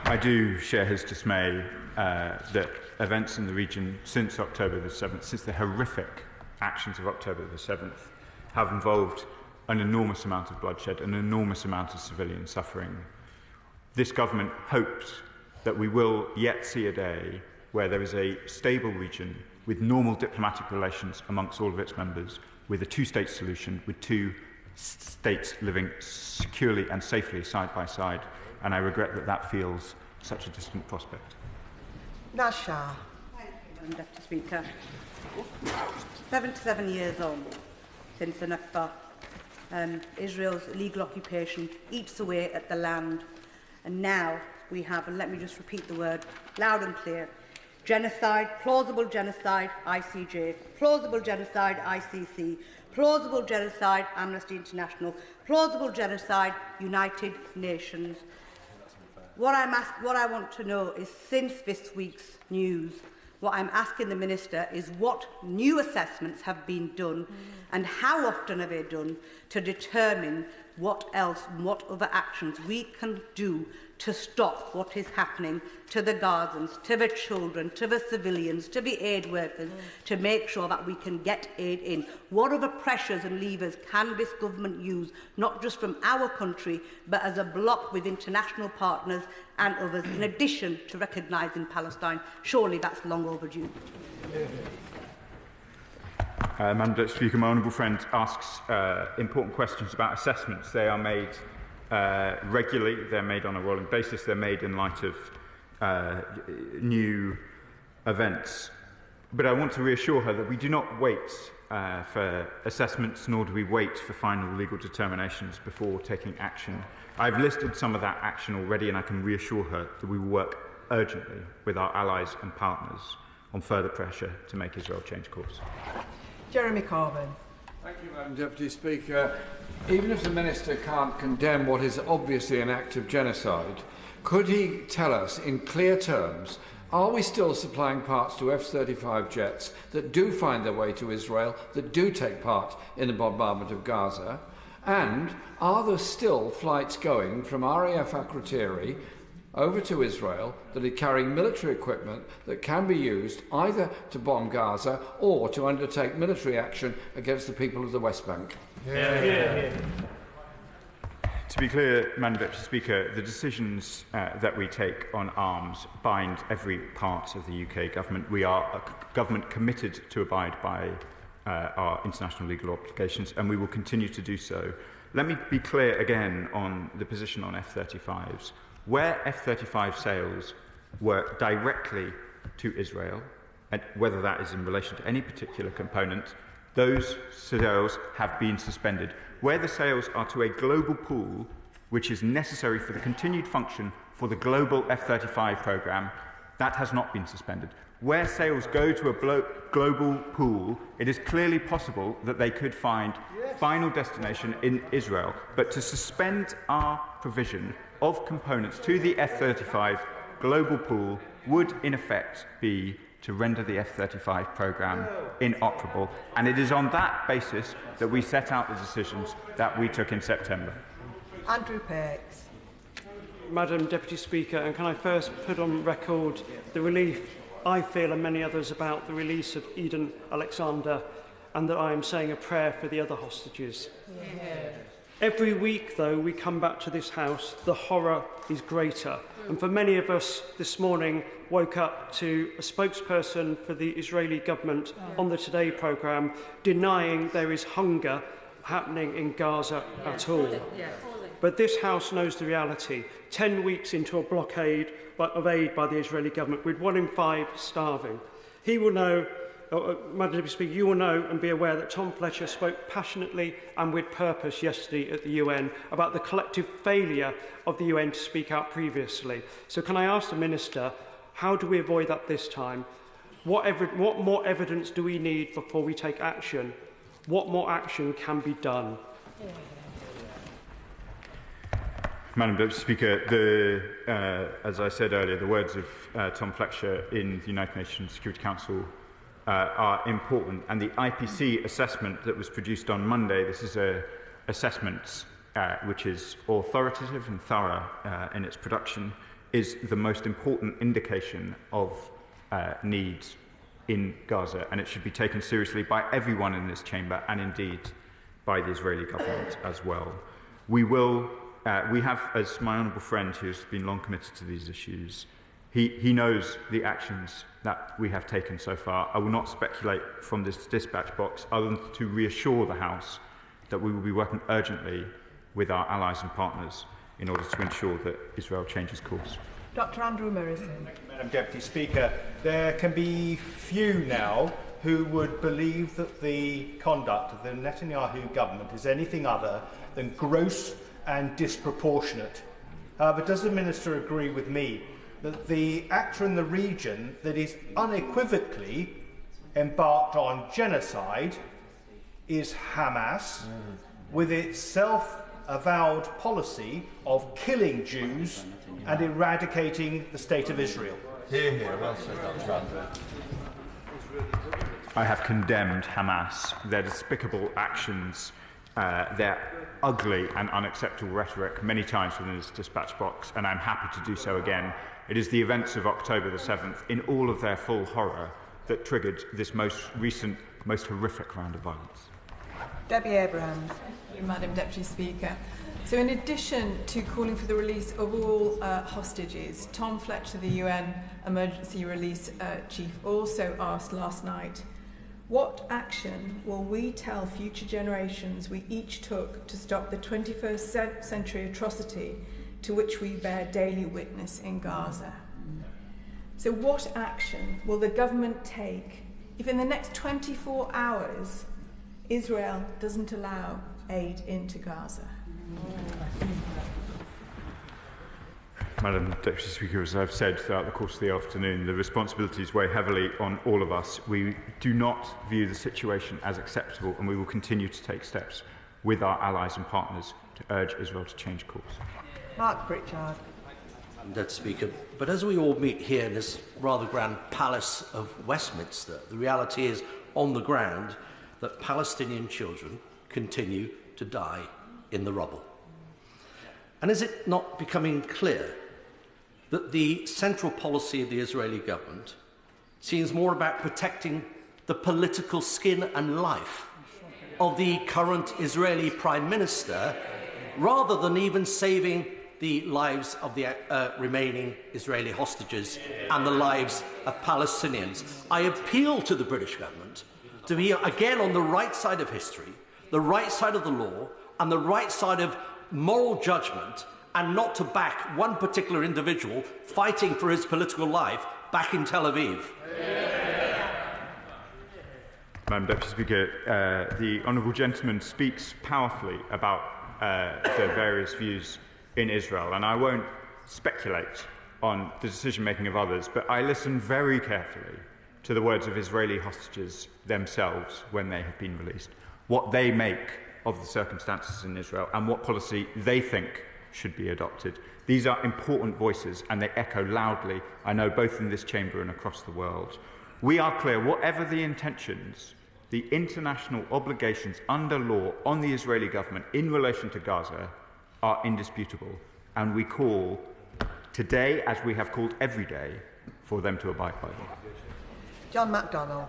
I do share his dismay that events in the region since October the 7th, since the horrific actions of October the 7th, have involved an enormous amount of bloodshed, an enormous amount of civilian suffering. This government hopes that we will yet see a day where there is a stable region with normal diplomatic relations amongst all of its members, with a two-state solution, with two states living securely and safely side by side, and I regret that that feels such a distant prospect. Nasha. Thank you, Madam Deputy Speaker. 77 years on since the Nakba, Israel's illegal occupation eats away at the land, and now we have, and let me just repeat the word loud and clear, genocide, plausible genocide, ICJ, plausible genocide, ICC, plausible genocide, Amnesty International, plausible genocide, United Nations. What I want to know is, since this week's news, what I'm asking the Minister is what new assessments have been done and how often are they done to determine what else and what other actions we can do to stop what is happening to the Gazans, to the children, to the civilians, to the aid workers, to make sure that we can get aid in. What other pressures and levers can this government use, not just from our country, but as a bloc with international partners and others, in addition to recognising Palestine? Surely that's long overdue. Madam Deputy Speaker, my honourable friend asks important questions about assessments. They are made regularly, they're made on a rolling basis, they're made in light of new events. But I want to reassure her that we do not wait for assessments, nor do we wait for final legal determinations before taking action. I've listed some of that action already, and I can reassure her that we will work urgently with our allies and partners on further pressure to make Israel change course. Jeremy Corbyn. Thank you, Madam Deputy Speaker. Even if the Minister can't condemn what is obviously an act of genocide, could he tell us in clear terms, are we still supplying parts to F-35 jets that do find their way to Israel, that do take part in the bombardment of Gaza? And are there still flights going from RAF Akrotiri over to Israel that are carrying military equipment that can be used either to bomb Gaza or to undertake military action against the people of the West Bank? To be clear, Madam Deputy Speaker, the decisions that we take on arms bind every part of the UK government. We are a government committed to abide by our international legal obligations, and we will continue to do so. Let me be clear again on the position on F-35s. Where F-35 sales were directly to Israel, and whether that is in relation to any particular component, those sales have been suspended. Where the sales are to a global pool, which is necessary for the continued function for the global F-35 programme, that has not been suspended. Where sales go to a global pool, it is clearly possible that they could find final destination in Israel. But to suspend our provision of components to the F-35 global pool would, in effect, be to render the F-35 programme inoperable. And it is on that basis that we set out the decisions that we took in September. Andrew Pakes. Madam Deputy Speaker, and can I first put on record the relief I feel and many others about the release of Eden Alexander, and that I am saying a prayer for the other hostages. Yeah. Every week, though, we come back to this house, the horror is greater. And for many of us this morning, woke up to a spokesperson for the Israeli government on the Today programme denying there is hunger happening in Gaza at all. But this House knows the reality. 10 weeks into a blockade of aid by the Israeli government, with 1 in 5 starving. He will know, Madam Deputy Speaker, you will know and be aware that Tom Fletcher spoke passionately and with purpose yesterday at the UN about the collective failure of the UN to speak out previously. So can I ask the Minister, how do we avoid that this time? What more evidence do we need before we take action? What more action can be done? Madam Deputy Speaker, as I said earlier, the words of Tom Fletcher in the United Nations Security Council are important, and the IPC assessment that was produced on Monday, this is an assessment which is authoritative and thorough in its production, is the most important indication of needs in Gaza, and it should be taken seriously by everyone in this chamber and indeed by the Israeli government as well. We have, as my honourable friend who has been long committed to these issues, he knows the actions that we have taken so far. I will not speculate from this dispatch box other than to reassure the House that we will be working urgently with our allies and partners in order to ensure that Israel changes course. Dr. Andrew Morrison. Madam Deputy Speaker, there can be few now who would believe that the conduct of the Netanyahu government is anything other than gross and disproportionate. But does the Minister agree with me that the actor in the region that is unequivocally embarked on genocide is Hamas, with its self-avowed policy of killing Jews and eradicating the State of Israel? Hear, hear. Well said, Dr. Andrew. I have condemned Hamas, their despicable actions, their ugly and unacceptable rhetoric many times within this dispatch box, and I'm happy to do so again. It is the events of October the 7th, in all of their full horror, that triggered this most recent, most horrific round of violence. Debbie Abrahams. Madam Deputy Speaker. So in addition to calling for the release of all hostages, Tom Fletcher, the UN Emergency Release Chief, also asked last night, what action will we tell future generations we each took to stop the 21st century atrocity to which we bear daily witness in Gaza? So what action will the government take if in the next 24 hours Israel doesn't allow aid into Gaza? Madam Deputy Speaker, as I've said throughout the course of the afternoon, the responsibilities weigh heavily on all of us. We do not view the situation as acceptable, and we will continue to take steps with our allies and partners to urge Israel to change course. Mark Pritchard. Madam Deputy Speaker, but as we all meet here in this rather grand palace of Westminster, the reality is, on the ground, that Palestinian children continue to die in the rubble. And is it not becoming clear that the central policy of the Israeli government seems more about protecting the political skin and life of the current Israeli Prime Minister rather than even saving the lives of the remaining Israeli hostages and the lives of Palestinians? I appeal to the British government to be again on the right side of history, the right side of the law, and the right side of moral judgment, and not to back one particular individual fighting for his political life back in Tel Aviv. Madam Deputy Speaker, the honourable gentleman speaks powerfully about the various views in Israel, and I won't speculate on the decision-making of others, but I listen very carefully to the words of Israeli hostages themselves when they have been released, what they make of the circumstances in Israel and what policy they think should be adopted. These are important voices and they echo loudly, I know, both in this chamber and across the world. We are clear, whatever the intentions, the international obligations under law on the Israeli government in relation to Gaza are indisputable, and we call today, as we have called every day, for them to abide by them. John MacDonald.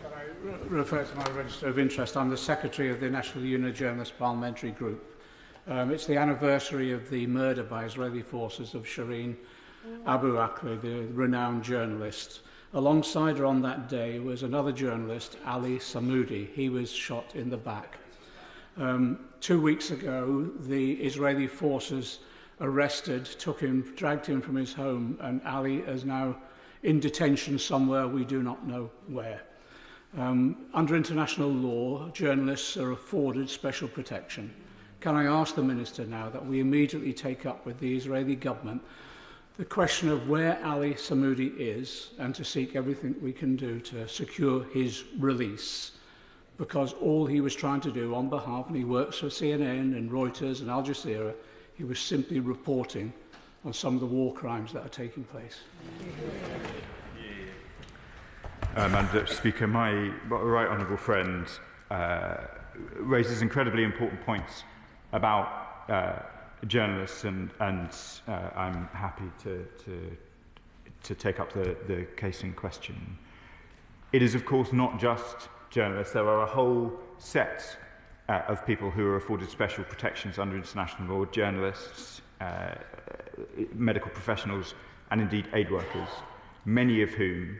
Can I refer to my register of interest? I'm the Secretary of the National Union of Journalists Parliamentary Group, It's the anniversary of the murder by Israeli forces of Shireen Abu Akleh, the renowned journalist. Alongside her on that day was another journalist, Ali Samoudi. He was shot in the back. 2 weeks ago, the Israeli forces arrested, dragged him from his home, and Ali is now in detention somewhere, we do not know where. Under international law, journalists are afforded special protection. Can I ask the Minister now that we immediately take up with the Israeli government the question of where Ali Samoudi is, and to seek everything we can do to secure his release, because all he was trying to do on behalf, and he works for CNN and Reuters and Al Jazeera, he was simply reporting on some of the war crimes that are taking place. Madam Deputy Speaker, my right honourable friend raises incredibly important points about journalists, and I'm happy to take up the case in question. It is, of course, not just journalists. There are a whole set of people who are afforded special protections under international law: journalists, medical professionals, and indeed aid workers, many of whom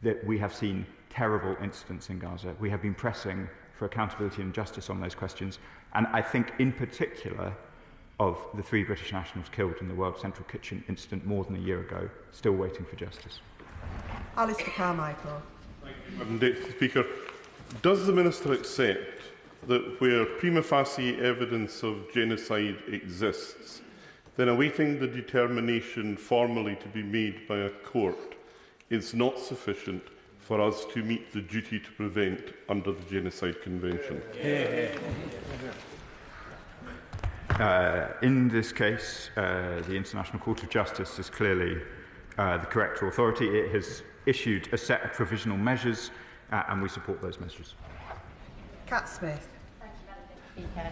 that we have seen terrible incidents in Gaza. We have been pressing for accountability and justice on those questions, and I think in particular of the 3 British nationals killed in the World Central Kitchen incident more than a year ago, still waiting for justice. Alistair Carmichael. Thank you, Madam Deputy Speaker. Does the Minister accept that where prima facie evidence of genocide exists, then awaiting the determination formally to be made by a court is not sufficient for us to meet the duty to prevent under the Genocide Convention? In this case, the International Court of Justice is clearly the correct authority. It has issued a set of provisional measures, and we support those measures. Cat Smith. Thank you, Madam Speaker.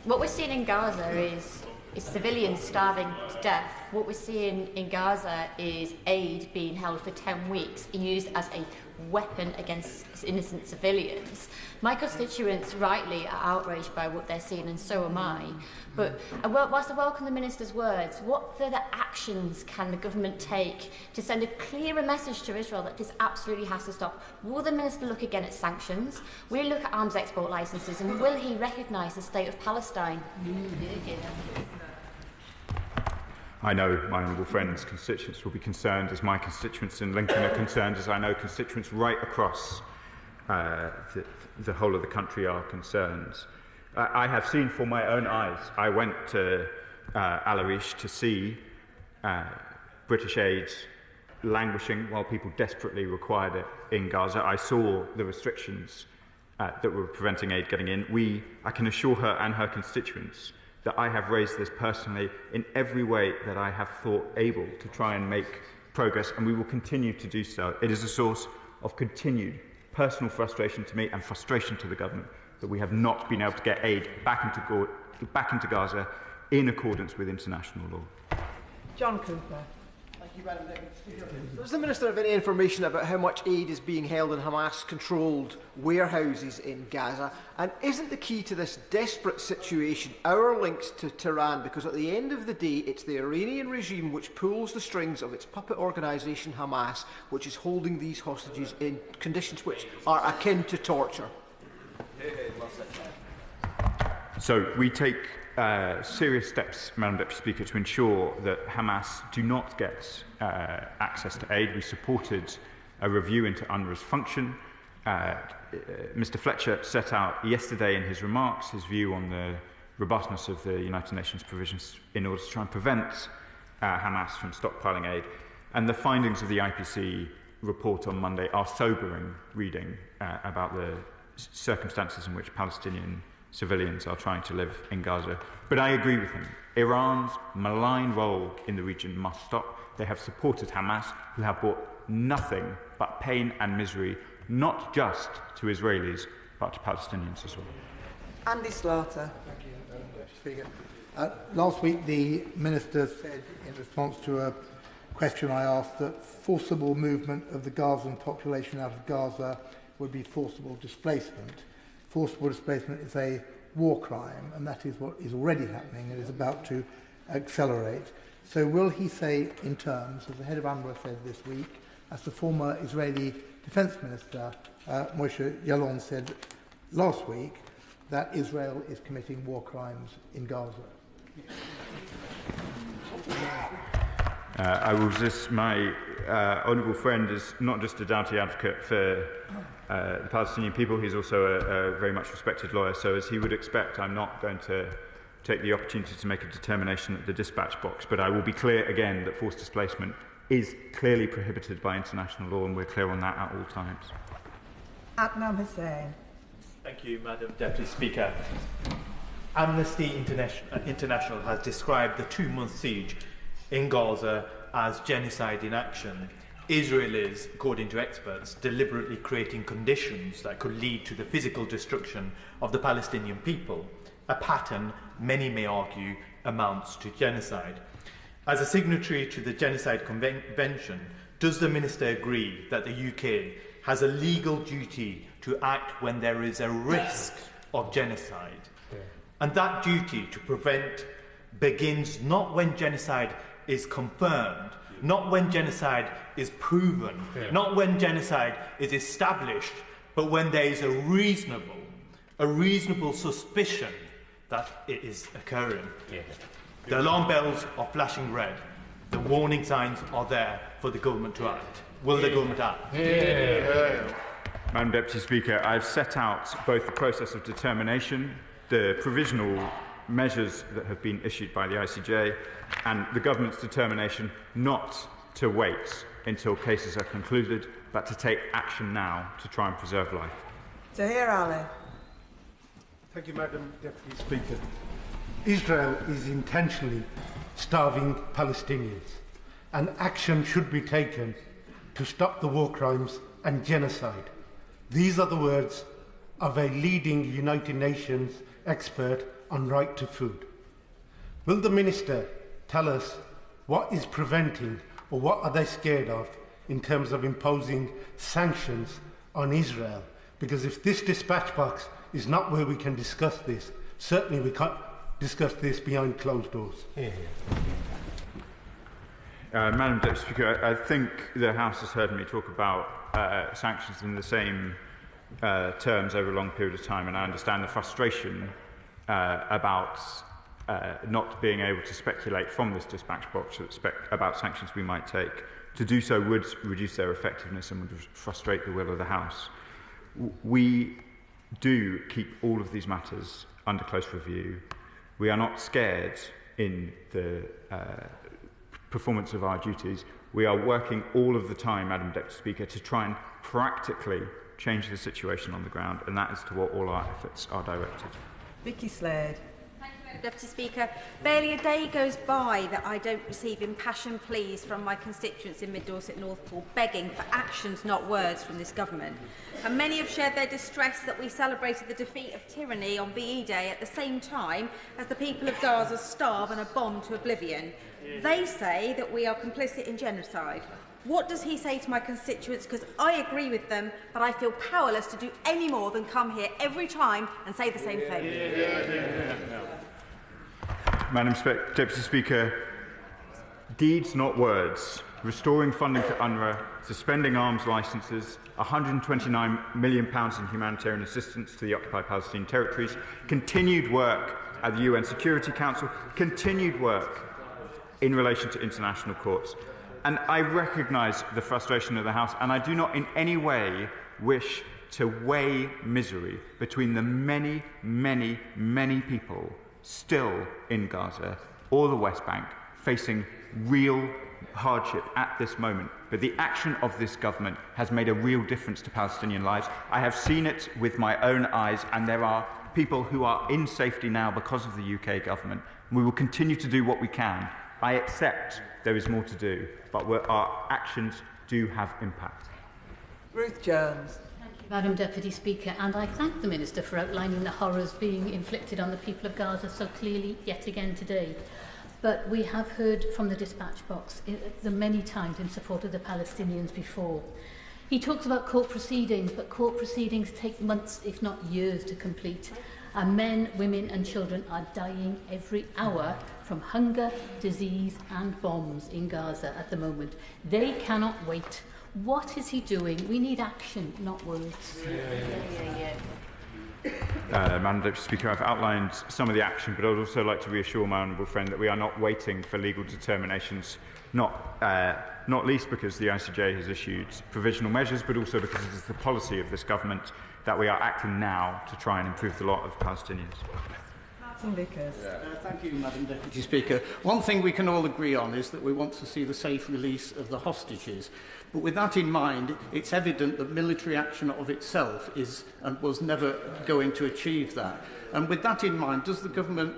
What we're seeing in Gaza is civilians starving to death. What we're seeing in Gaza is aid being held for 10 weeks, used as a weapon against innocent civilians. My constituents rightly are outraged by what they're seeing, and so am I. But whilst I welcome the Minister's words, what further actions can the government take to send a clearer message to Israel that this absolutely has to stop? Will the Minister look again at sanctions? Will he look at arms export licences? And will he recognise the state of Palestine? I know my honourable friend's constituents will be concerned, as my constituents in Lincoln are concerned, as I know constituents right across the whole of the country are concerned. I have seen for my own eyes. I went to Al Arish to see British aid languishing while people desperately required it in Gaza. I saw the restrictions that were preventing aid getting in. I can assure her and her constituents that I have raised this personally in every way that I have thought able to try and make progress, and we will continue to do so. It is a source of continued personal frustration to me and frustration to the government that we have not been able to get aid back into Gaza in accordance with international law. John Cooper. Thank you, Madam Deputy Speaker. Does the Minister have any information about how much aid is being held in Hamas-controlled warehouses in Gaza? And isn't the key to this desperate situation our links to Tehran? Because at the end of the day, it's the Iranian regime which pulls the strings of its puppet organisation Hamas, which is holding these hostages in conditions which are akin to torture. So we take serious steps, Madam Deputy Speaker, to ensure that Hamas do not get access to aid. We supported a review into UNRWA's function. Mr. Fletcher set out yesterday in his remarks his view on the robustness of the United Nations provisions in order to try and prevent Hamas from stockpiling aid. And the findings of the IPC report on Monday are sobering reading about the circumstances in which Palestinian civilians are trying to live in Gaza. But I agree with him. Iran's malign role in the region must stop. They have supported Hamas, who have brought nothing but pain and misery, not just to Israelis, but to Palestinians as well. Andy Slaughter. Thank you, Madam Deputy Speaker. Last week, the Minister said, in response to a question I asked, that forcible movement of the Gazan population out of Gaza would be forcible displacement. Forcible displacement is a war crime, and that is what is already happening and is about to accelerate. So will he say in terms, as the head of UNRWA said this week, as the former Israeli Defence Minister Moshe Yalon said last week, that Israel is committing war crimes in Gaza? I will resist. My honourable friend is not just a doughty advocate for the Palestinian people, he's also a very much respected lawyer, so as he would expect, I'm not going to take the opportunity to make a determination at the dispatch box, but I will be clear again that forced displacement is clearly prohibited by international law, and we're clear on that at all times. Adnan Hussain. Thank you, Madam Deputy Speaker. Amnesty International has described the 2-month siege in Gaza as genocide in action. Israel is, according to experts, deliberately creating conditions that could lead to the physical destruction of the Palestinian people, a pattern many may argue amounts to genocide. As a signatory to the Genocide Convention, does the Minister agree that the UK has a legal duty to act when there is a risk of genocide? And that duty to prevent begins not when genocide is confirmed, not when genocide is proven, not when genocide is established, but when there is a reasonable suspicion that it is occurring. The alarm bells are flashing red. The warning signs are there for the government to act. Will the government act? Madam Deputy Speaker, I've set out both the process of determination, the provisional measures that have been issued by the ICJ, and the government's determination not to wait until cases are concluded, but to take action now to try and preserve life. Tahir Ali. Thank you, Madam Deputy Speaker. Israel is intentionally starving Palestinians, and action should be taken to stop the war crimes and genocide. These are the words of a leading United Nations expert on right to food. Will the Minister tell us what is preventing, or what are they scared of, in terms of imposing sanctions on Israel? Because if this dispatch box is not where we can discuss this, certainly we can't discuss this behind closed doors. Madam Deputy Speaker, I think the House has heard me talk about sanctions in the same terms over a long period of time, and I understand the frustration about not being able to speculate from this dispatch box about sanctions we might take. To do so would reduce their effectiveness and would frustrate the will of the House. We do keep all of these matters under close review. We are not scared in the performance of our duties. We are working all of the time, Madam Deputy Speaker, to try and practically change the situation on the ground, and that is to what all our efforts are directed. Vicky Slade. Deputy Speaker, barely a day goes by that I don't receive impassioned pleas from my constituents in Mid-Dorset Northpool begging for actions, not words, from this government. And many have shared their distress that we celebrated the defeat of tyranny on VE Day at the same time as the people of Gaza starve and are bombed to oblivion. They say that we are complicit in genocide. What does he say to my constituents? Because I agree with them, but I feel powerless to do any more than come here every time and say the same thing. Madam Deputy Speaker, deeds, not words. Restoring funding to UNRWA, suspending arms licences, £129 million in humanitarian assistance to the occupied Palestinian territories, continued work at the UN Security Council, continued work in relation to international courts. And I recognise the frustration of the House, and I do not in any way wish to weigh misery between the many, many, many people still in Gaza or the West Bank facing real hardship at this moment. But the action of this government has made a real difference to Palestinian lives. I have seen it with my own eyes, and there are people who are in safety now because of the UK government. We will continue to do what we can. I accept there is more to do, but our actions do have impact. Ruth Jones. Madam Deputy Speaker, and I thank the Minister for outlining the horrors being inflicted on the people of Gaza so clearly yet again today. But we have heard from the dispatch box the many times in support of the Palestinians before. He talks about court proceedings, but court proceedings take months, if not years, to complete. And men, women and children are dying every hour from hunger, disease and bombs in Gaza at the moment. They cannot wait. What is he doing? We need action, not words. Madam Deputy Speaker, I've outlined some of the action, but I'd also like to reassure my honourable friend that we are not waiting for legal determinations, not least because the ICJ has issued provisional measures, but also because it is the policy of this government that we are acting now to try and improve the lot of Palestinians. Thank you, Madam Deputy Speaker. One thing we can all agree on is that we want to see the safe release of the hostages. But with that in mind, it's evident that military action of itself is and was never going to achieve that. And with that in mind, does the government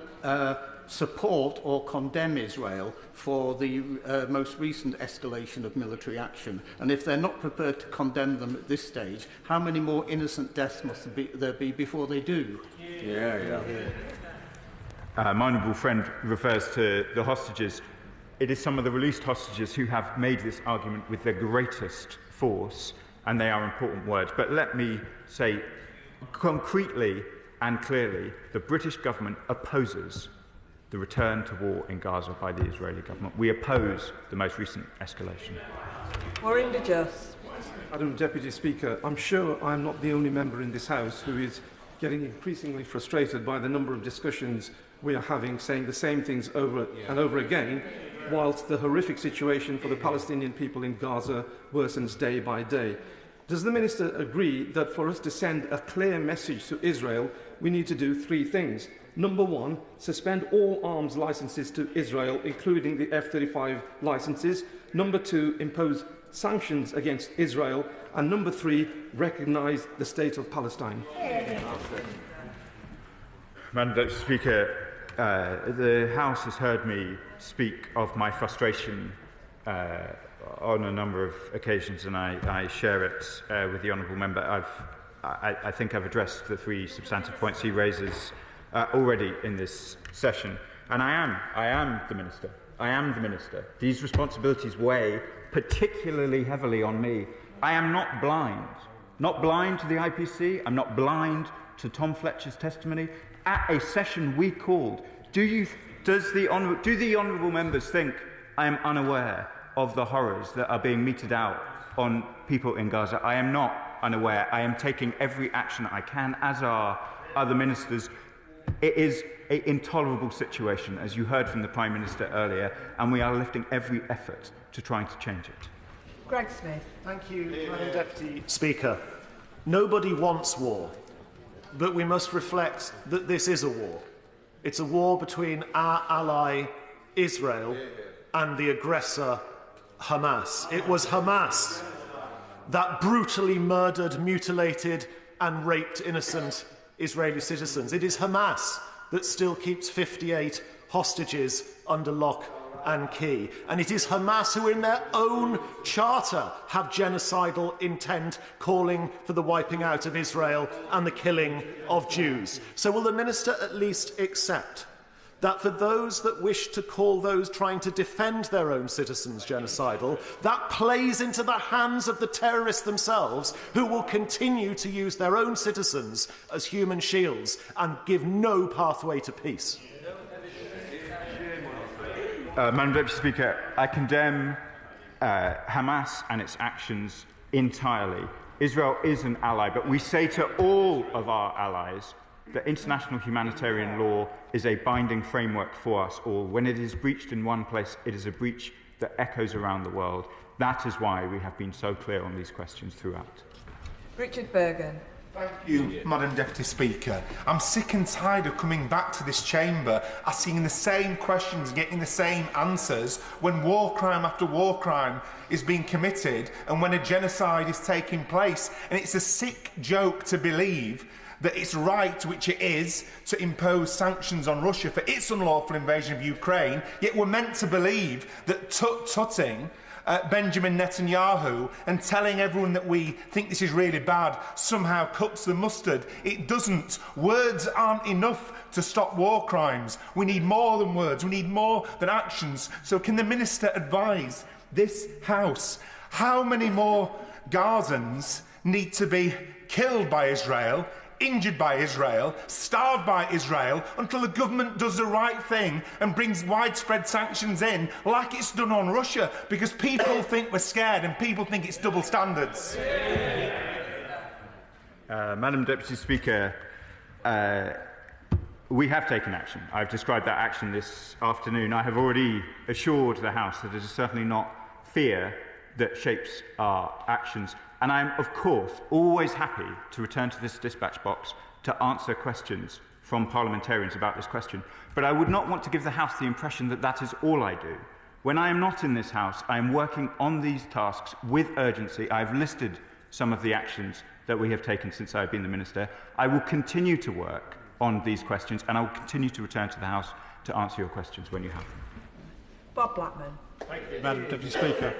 support or condemn Israel for the most recent escalation of military action? And if they're not prepared to condemn them at this stage, how many more innocent deaths must there be before they do? My honourable friend refers to the hostages. It is some of the released hostages who have made this argument with the greatest force, and they are important words. But let me say concretely and clearly, the British government opposes the return to war in Gaza by the Israeli government. We oppose the most recent escalation. Maureen de Just. Madam Deputy Speaker, I'm sure I'm not the only member in this House who is getting increasingly frustrated by the number of discussions we are having, saying the same things over and over again, whilst the horrific situation for the Palestinian people in Gaza worsens day by day. Does the Minister agree that for us to send a clear message to Israel, we need to do three things? Number one, suspend all arms licences to Israel, including the F-35 licences. Number two, impose sanctions against Israel. And number three, recognise the State of Palestine. Madam Deputy Speaker, the House has heard me speak of my frustration on a number of occasions, and I share it with the honourable member. I think I've addressed the three substantive points he raises already in this session, and I am the Minister. I am the Minister. These responsibilities weigh particularly heavily on me. I am not blind to the IPC. I'm not blind to Tom Fletcher's testimony. At a session we called, do the honourable members think I am unaware of the horrors that are being meted out on people in Gaza? I am not unaware. I am taking every action I can, as are other ministers. It is an intolerable situation, as you heard from the Prime Minister earlier, and we are lifting every effort to trying to change it. Greg Smith. Thank you, Madam Deputy Speaker. Nobody wants war, but we must reflect that this is a war. It's a war between our ally, Israel, and the aggressor, Hamas. It was Hamas that brutally murdered, mutilated, and raped innocent Israeli citizens. It is Hamas that still keeps 58 hostages under lock and key. And it is Hamas who, in their own charter, have genocidal intent, calling for the wiping out of Israel and the killing of Jews. So will the Minister at least accept that for those that wish to call those trying to defend their own citizens genocidal, that plays into the hands of the terrorists themselves, who will continue to use their own citizens as human shields and give no pathway to peace? Madam Deputy Speaker, I condemn Hamas and its actions entirely. Israel is an ally, but we say to all of our allies that international humanitarian law is a binding framework for us all. When it is breached in one place, it is a breach that echoes around the world. That is why we have been so clear on these questions throughout. Richard Bergen. Thank you, Madam Deputy Speaker. I'm sick and tired of coming back to this chamber, asking the same questions, getting the same answers, when war crime after war crime is being committed and when a genocide is taking place. And it's a sick joke to believe that it's right, which it is, to impose sanctions on Russia for its unlawful invasion of Ukraine, yet we're meant to believe that tutting Benjamin Netanyahu and telling everyone that we think this is really bad somehow cuts the mustard. It doesn't. Words aren't enough to stop war crimes. We need more than words. We need more than actions. So can the Minister advise this House how many more Gazans need to be killed by Israel injured by Israel, starved by Israel, until the government does the right thing and brings widespread sanctions in, like it's done on Russia, because people think we're scared and people think it's double standards. Madam Deputy Speaker, we have taken action. I've described that action this afternoon. I have already assured the House that it is certainly not fear that shapes our actions. And I am, of course, always happy to return to this dispatch box to answer questions from parliamentarians about this question. But I would not want to give the House the impression that that is all I do. When I am not in this House, I am working on these tasks with urgency. I have listed some of the actions that we have taken since I have been the Minister. I will continue to work on these questions, and I will continue to return to the House to answer your questions when you have them. Bob Blackman. Thank you, Madam Deputy Speaker.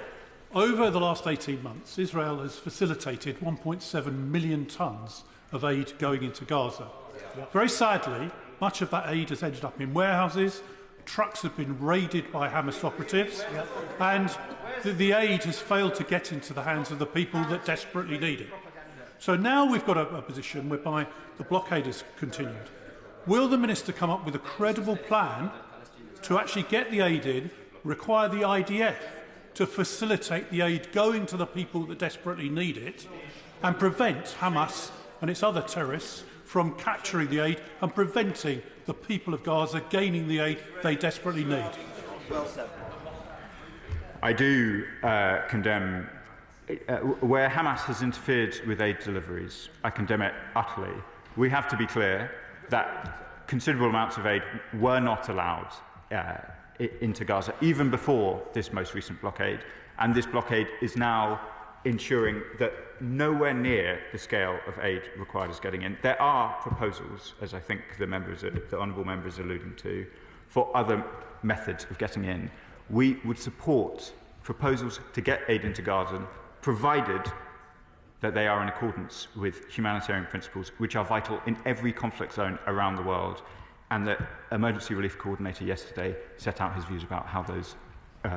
Over the last 18 months, Israel has facilitated 1.7 million tonnes of aid going into Gaza. Very sadly, much of that aid has ended up in warehouses, trucks have been raided by Hamas operatives, and the aid has failed to get into the hands of the people that desperately need it. So now we've got a position whereby the blockade has continued. Will the Minister come up with a credible plan to actually get the aid in, require the IDF to facilitate the aid going to the people that desperately need it, and prevent Hamas and its other terrorists from capturing the aid and preventing the people of Gaza gaining the aid they desperately need? Well said. I do condemn where Hamas has interfered with aid deliveries. I condemn it utterly. We have to be clear that considerable amounts of aid were not allowed into Gaza, even before this most recent blockade. And this blockade is now ensuring that nowhere near the scale of aid required is getting in. There are proposals, as I think the honourable member is alluding to, for other methods of getting in. We would support proposals to get aid into Gaza, provided that they are in accordance with humanitarian principles, which are vital in every conflict zone around the world. And the Emergency Relief Coordinator yesterday set out his views about how those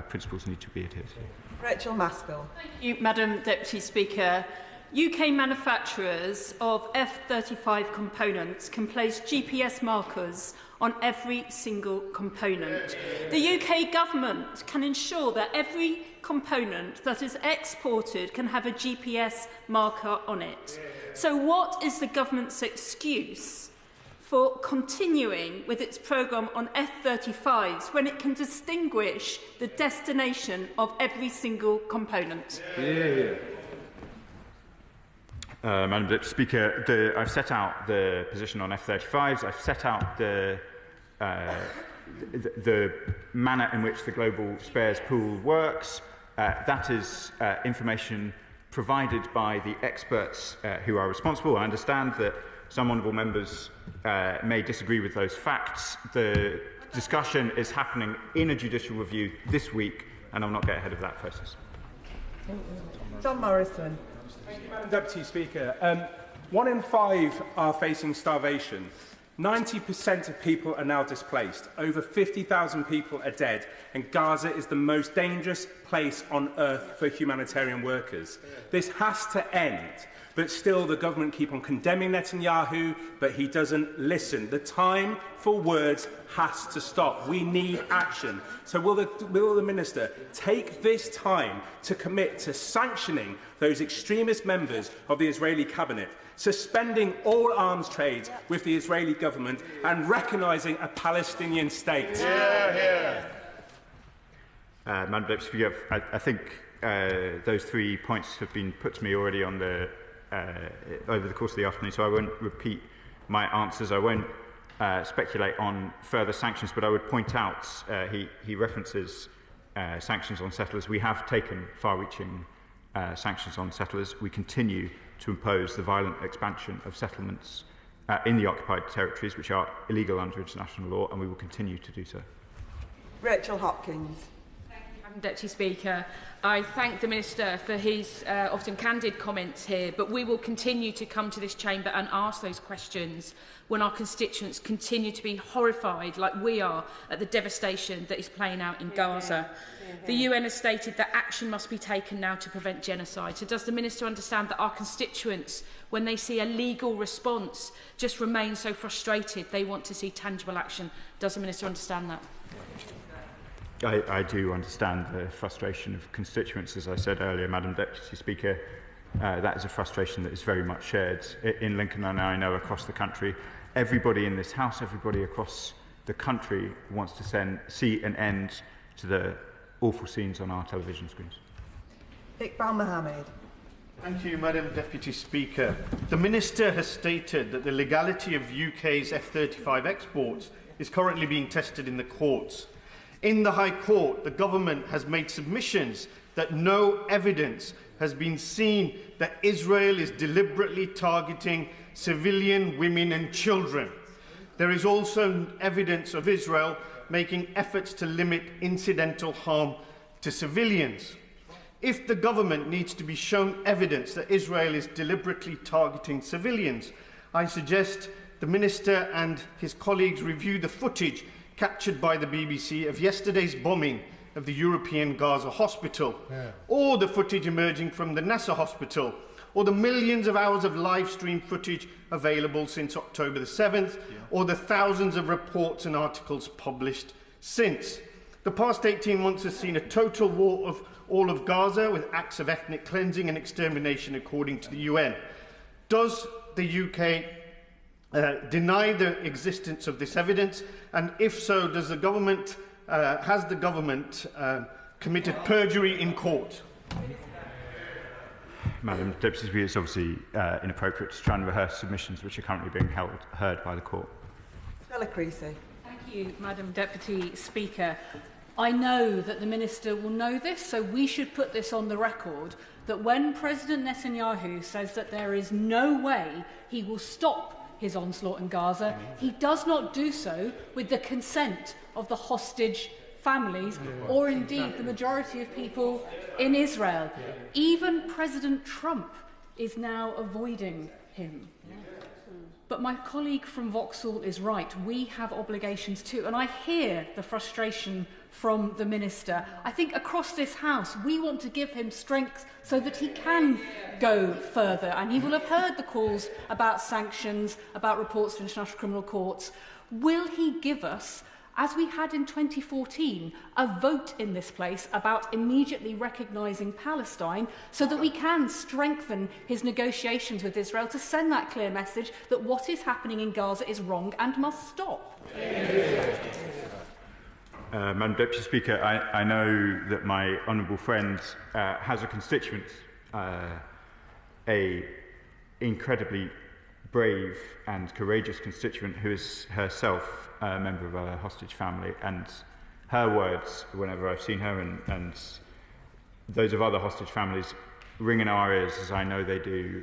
principles need to be adhered to. Rachel Maskell. Thank you, Madam Deputy Speaker. UK manufacturers of F-35 components can place GPS markers on every single component. The UK government can ensure that every component that is exported can have a GPS marker on it. So what is the government's excuse for continuing with its programme on F-35s when it can distinguish the destination of every single component? Madam Deputy Speaker, I've set out the position on F-35s. I've set out the manner in which the global spares pool works. That is information provided by the experts who are responsible. I understand that some honourable members may disagree with those facts. The discussion is happening in a judicial review this week, and I'll not get ahead of that process. John Morrison. Thank you, Madam Deputy Speaker. 1 in 5 are facing starvation. 90% of people are now displaced. Over 50,000 people are dead, and Gaza is the most dangerous place on earth for humanitarian workers. This has to end. But still, the government keep on condemning Netanyahu, but he doesn't listen. The time for words has to stop. We need action. So will the Minister take this time to commit to sanctioning those extremist members of the Israeli cabinet, suspending all arms trade with the Israeli government, and recognising a Palestinian state? Madam Deputy Speaker, I think those 3 points have been put to me already on the over the course of the afternoon, so I won't repeat my answers. I won't speculate on further sanctions, but I would point out he references sanctions on settlers. We have taken far-reaching sanctions on settlers. We continue to impose the violent expansion of settlements in the occupied territories, which are illegal under international law, and we will continue to do so. Rachel Hopkins. Madam Deputy Speaker, I thank the Minister for his often candid comments here, but we will continue to come to this chamber and ask those questions when our constituents continue to be horrified, like we are, at the devastation that is playing out in Gaza. The UN has stated that action must be taken now to prevent genocide. So does the Minister understand that our constituents, when they see a legal response, just remain so frustrated they want to see tangible action? Does the Minister understand that? I do understand the frustration of constituents, as I said earlier, Madam Deputy Speaker. That is a frustration that is very much shared in Lincoln and I know across the country. Everybody in this House, everybody across the country wants to see an end to the awful scenes on our television screens. Iqbal Mohammed. Thank you, Madam Deputy Speaker. The Minister has stated that the legality of UK's F-35 exports is currently being tested in the courts. In the High Court, the government has made submissions that no evidence has been seen that Israel is deliberately targeting civilian women and children. There is also evidence of Israel making efforts to limit incidental harm to civilians. If the government needs to be shown evidence that Israel is deliberately targeting civilians, I suggest the Minister and his colleagues review the footage captured by the BBC of yesterday's bombing of the European Gaza hospital, or the footage emerging from the Nasser hospital, or the millions of hours of live stream footage available since October the 7th, or the thousands of reports and articles published since. The past 18 months has seen a total war of all of Gaza, with acts of ethnic cleansing and extermination according to the UN. Does the UK deny the existence of this evidence, and if so, has the government committed perjury in court? Madam Deputy Speaker, it's obviously inappropriate to try and rehearse submissions which are currently being heard by the court. Stella Creasy. Thank you, Madam Deputy Speaker. I know that the Minister will know this, so we should put this on the record, that when President Netanyahu says that there is no way he will stop his onslaught in Gaza, he does not do so with the consent of the hostage families or indeed the majority of people in Israel. Even President Trump is now avoiding him. But my colleague from Vauxhall is right. We have obligations too. And I hear the frustration from the Minister. I think across this House, we want to give him strength so that he can go further. And he will have heard the calls about sanctions, about reports to international criminal courts. Will he give us, as we had in 2014, a vote in this place about immediately recognising Palestine so that we can strengthen his negotiations with Israel to send that clear message that what is happening in Gaza is wrong and must stop? Madam Deputy Speaker, I know that my honourable friend has a constituent, a incredibly brave and courageous constituent who is herself a member of a hostage family, and her words, whenever I've seen her and those of other hostage families, ring in our ears, as I know they do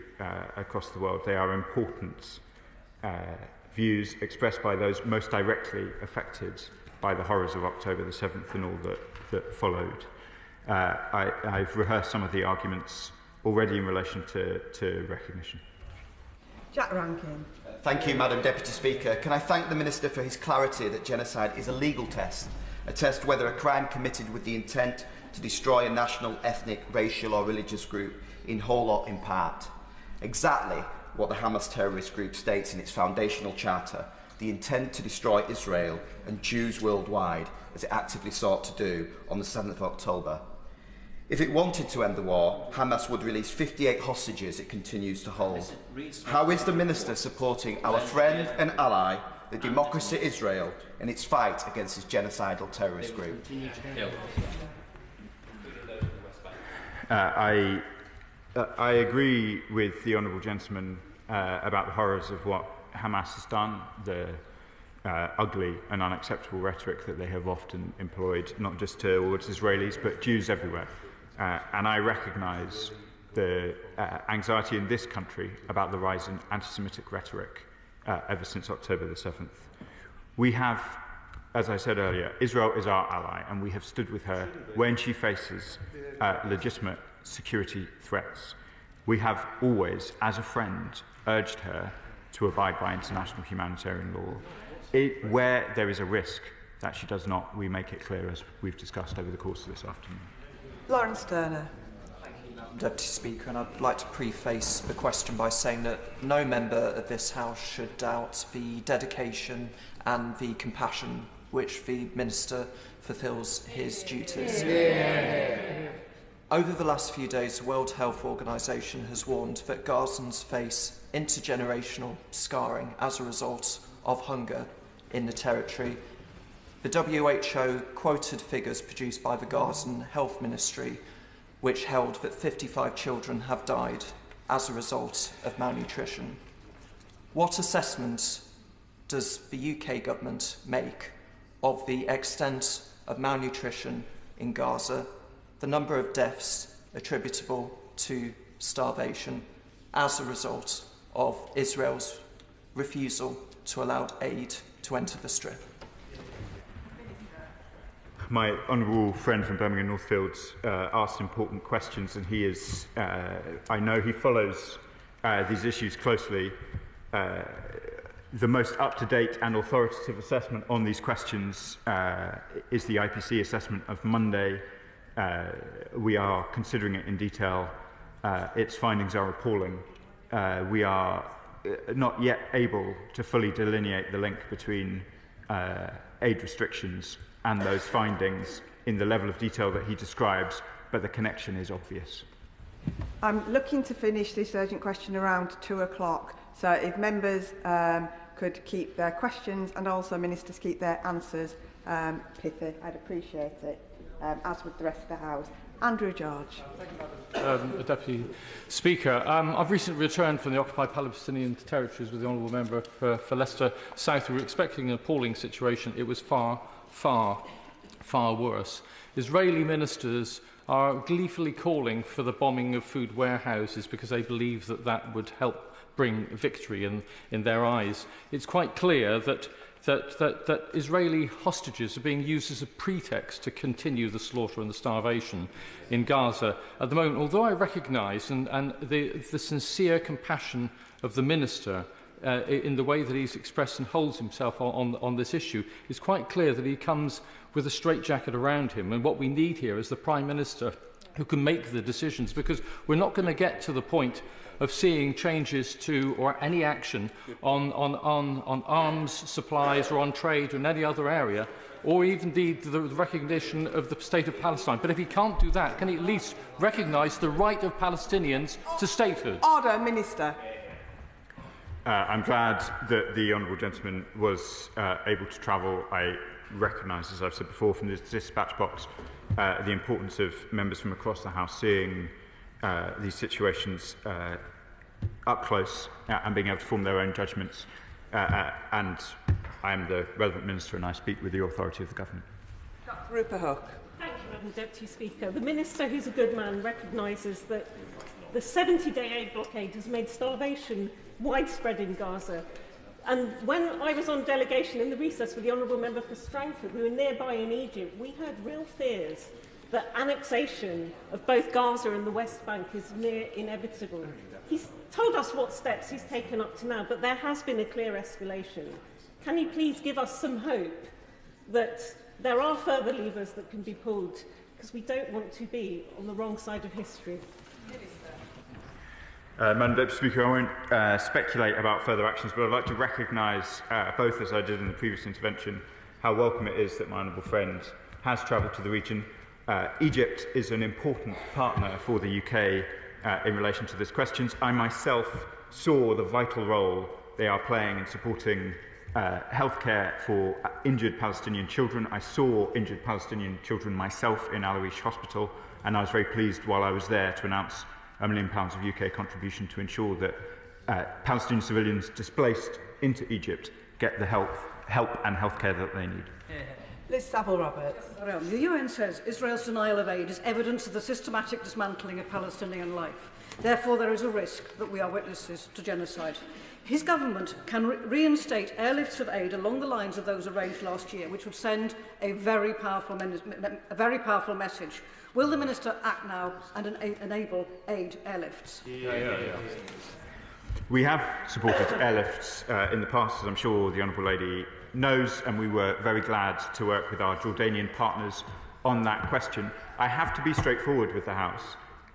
across the world. They are important views expressed by those most directly affected by the horrors of October the 7th and all that followed. I've rehearsed some of the arguments already in relation to recognition. Jack Rankin. Thank you, Madam Deputy Speaker. Can I thank the Minister for his clarity that genocide is a legal test, a test whether a crime committed with the intent to destroy a national, ethnic, racial or religious group in whole or in part. Exactly what the Hamas terrorist group states in its foundational charter, the intent to destroy Israel and Jews worldwide, as it actively sought to do on the 7th of October. If it wanted to end the war, Hamas would release 58 hostages it continues to hold. How is the Minister supporting our friend and ally, the democracy Israel, in its fight against this genocidal terrorist group? I agree with the honourable gentleman about the horrors of what Hamas has done, the ugly and unacceptable rhetoric that they have often employed, not just towards Israelis, but Jews everywhere. And I recognise the anxiety in this country about the rise in anti-Semitic rhetoric ever since October the 7th. We have as I said earlier, Israel is our ally, and we have stood with her when she faces legitimate security threats. We have always, as a friend, urged her to abide by international humanitarian law. Where there is a risk that she does not, we make it clear, as we've discussed over the course of this afternoon. Lawrence Turner. Deputy Speaker, and I'd like to preface the question by saying that no member of this House should doubt the dedication and the compassion which the Minister fulfills his duties. Over the last few days, the World Health Organization has warned that Gazans face intergenerational scarring as a result of hunger in the territory. The WHO quoted figures produced by the Gazan Health Ministry, which held that 55 children have died as a result of malnutrition. What assessment does the UK government make of the extent of malnutrition in Gaza, the number of deaths attributable to starvation as a result of Israel's refusal to allow aid to enter the Strip? My honourable friend from Birmingham Northfields asked important questions, and he is, I know he follows these issues closely. The most up-to-date and authoritative assessment on these questions is the IPC assessment of Monday. We are considering it in detail. Its findings are appalling. We are not yet able to fully delineate the link between aid restrictions and those findings in the level of detail that he describes, but the connection is obvious. I'm looking to finish this urgent question around 2 o'clock, so if members could keep their questions and also ministers keep their answers pithy, I'd appreciate it, as would the rest of the House. Andrew George. Deputy Speaker, I've recently returned from the occupied Palestinian territories with the Honourable Member for Leicester South. We were expecting an appalling situation. It was far worse. Israeli ministers are gleefully calling for the bombing of food warehouses because they believe that that would help bring victory in their eyes. It's quite clear that Israeli hostages are being used as a pretext to continue the slaughter and the starvation in Gaza at the moment. Although I recognise and the sincere compassion of the Minister in the way that he's expressed and holds himself on this issue, it's quite clear that he comes with a straitjacket around him. And what we need here is the Prime Minister who can make the decisions, because we're not going to get to the point of seeing changes to or any action on arms supplies or on trade or in any other area, or even the recognition of the state of Palestine. But if he can't do that, can he at least recognise the right of Palestinians to statehood? Order, Minister. I'm glad that the honourable gentleman was able to travel. I recognise, as I've said before, from this dispatch box, the importance of members from across the House seeing these situations up close and being able to form their own judgments. And I am the relevant minister and I speak with the authority of the government. Rupert Hook. Thank you, Madam Deputy Speaker. The Minister, who's a good man, recognises that the 70-day aid blockade has made starvation widespread in Gaza. And when I was on delegation in the recess with the Honourable Member for Strangford, we were nearby in Egypt, we had real fears that annexation of both Gaza and the West Bank is near inevitable. He's told us what steps he's taken up to now, but there has been a clear escalation. Can you please give us some hope that there are further levers that can be pulled, because we don't want to be on the wrong side of history? Madam Deputy Speaker, I won't speculate about further actions, but I'd like to recognise, both as I did in the previous intervention, how welcome it is that my honourable friend has travelled to the region. Egypt is an important partner for the UK in relation to these questions. I myself saw the vital role they are playing in supporting healthcare for injured Palestinian children. I saw injured Palestinian children myself in Al Arish Hospital, and I was very pleased while I was there to announce £1 million of UK contribution to ensure that Palestinian civilians displaced into Egypt get the help and healthcare that they need. Liz Saville-Roberts. The UN says Israel's denial of aid is evidence of the systematic dismantling of Palestinian life. Therefore, there is a risk that we are witnesses to genocide. His government can reinstate airlifts of aid along the lines of those arranged last year, which would send a very powerful message. Will the Minister act now and enable aid airlifts? We have supported airlifts in the past, as I'm sure the Honourable Lady knows, and we were very glad to work with our Jordanian partners on that question. I have to be straightforward with the House.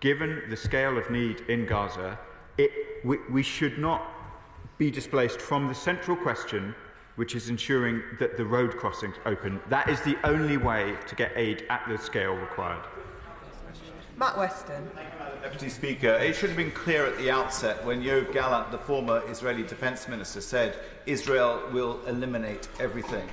Given the scale of need in Gaza, we should not be displaced from the central question, which is ensuring that the road crossings open. That is the only way to get aid at the scale required. Matt Weston. Deputy Speaker, it should have been clear at the outset when Yoav Gallant, the former Israeli Defence Minister, said Israel will eliminate everything.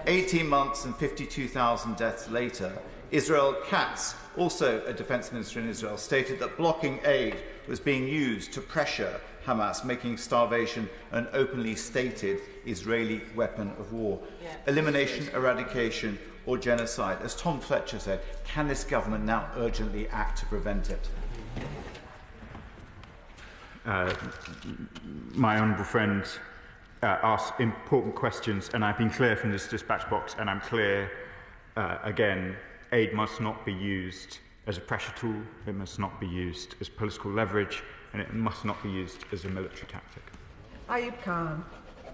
18 months and 52,000 deaths later, Israel Katz, also a Defence Minister in Israel, stated that blocking aid was being used to pressure Hamas, making starvation an openly stated Israeli weapon of war. Elimination, eradication or genocide. As Tom Fletcher said, can this government now urgently act to prevent it? My honourable friend asked important questions, and I've been clear from this dispatch box, and I'm clear again, aid must not be used as a pressure tool, it must not be used as political leverage, and it must not be used as a military tactic. Ayub Khan.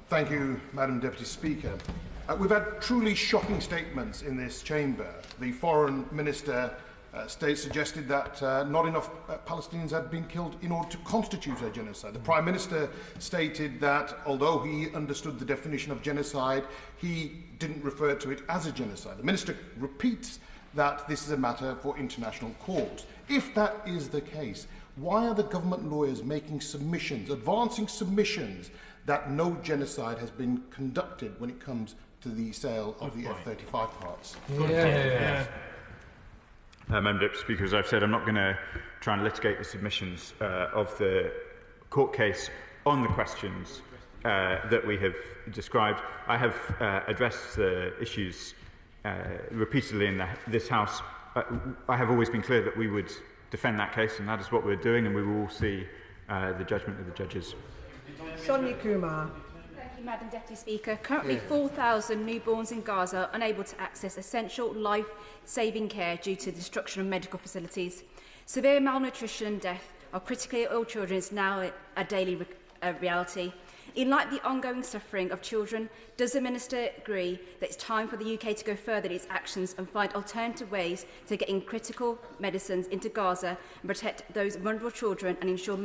Thank you, Madam Deputy Speaker. We've had truly shocking statements in this chamber. The Foreign Minister suggested that not enough Palestinians had been killed in order to constitute a genocide. The Prime Minister stated that although he understood the definition of genocide, he didn't refer to it as a genocide. The Minister repeats that this is a matter for international courts. If that is the case, why are the government lawyers making submissions, advancing submissions, that no genocide has been conducted when it comes to the sale of the F-35 parts? Madam Deputy Speaker, as I've said, I'm not going to try and litigate the submissions of the court case on the questions that we have described. I have addressed the issues repeatedly in this House. I have always been clear that we would defend that case, and that is what we're doing, and we will all see the judgment of the judges. Sonia Kumar. Thank you, Madam Deputy Speaker. Currently, 4,000 newborns in Gaza are unable to access essential life-saving care due to the destruction of medical facilities. Severe malnutrition and death of critically ill children is now a daily reality. In light of the ongoing suffering of children, does the Minister agree that it's time for the UK to go further in its actions and find alternative ways to getting critical medicines into Gaza and protect those vulnerable children and ensure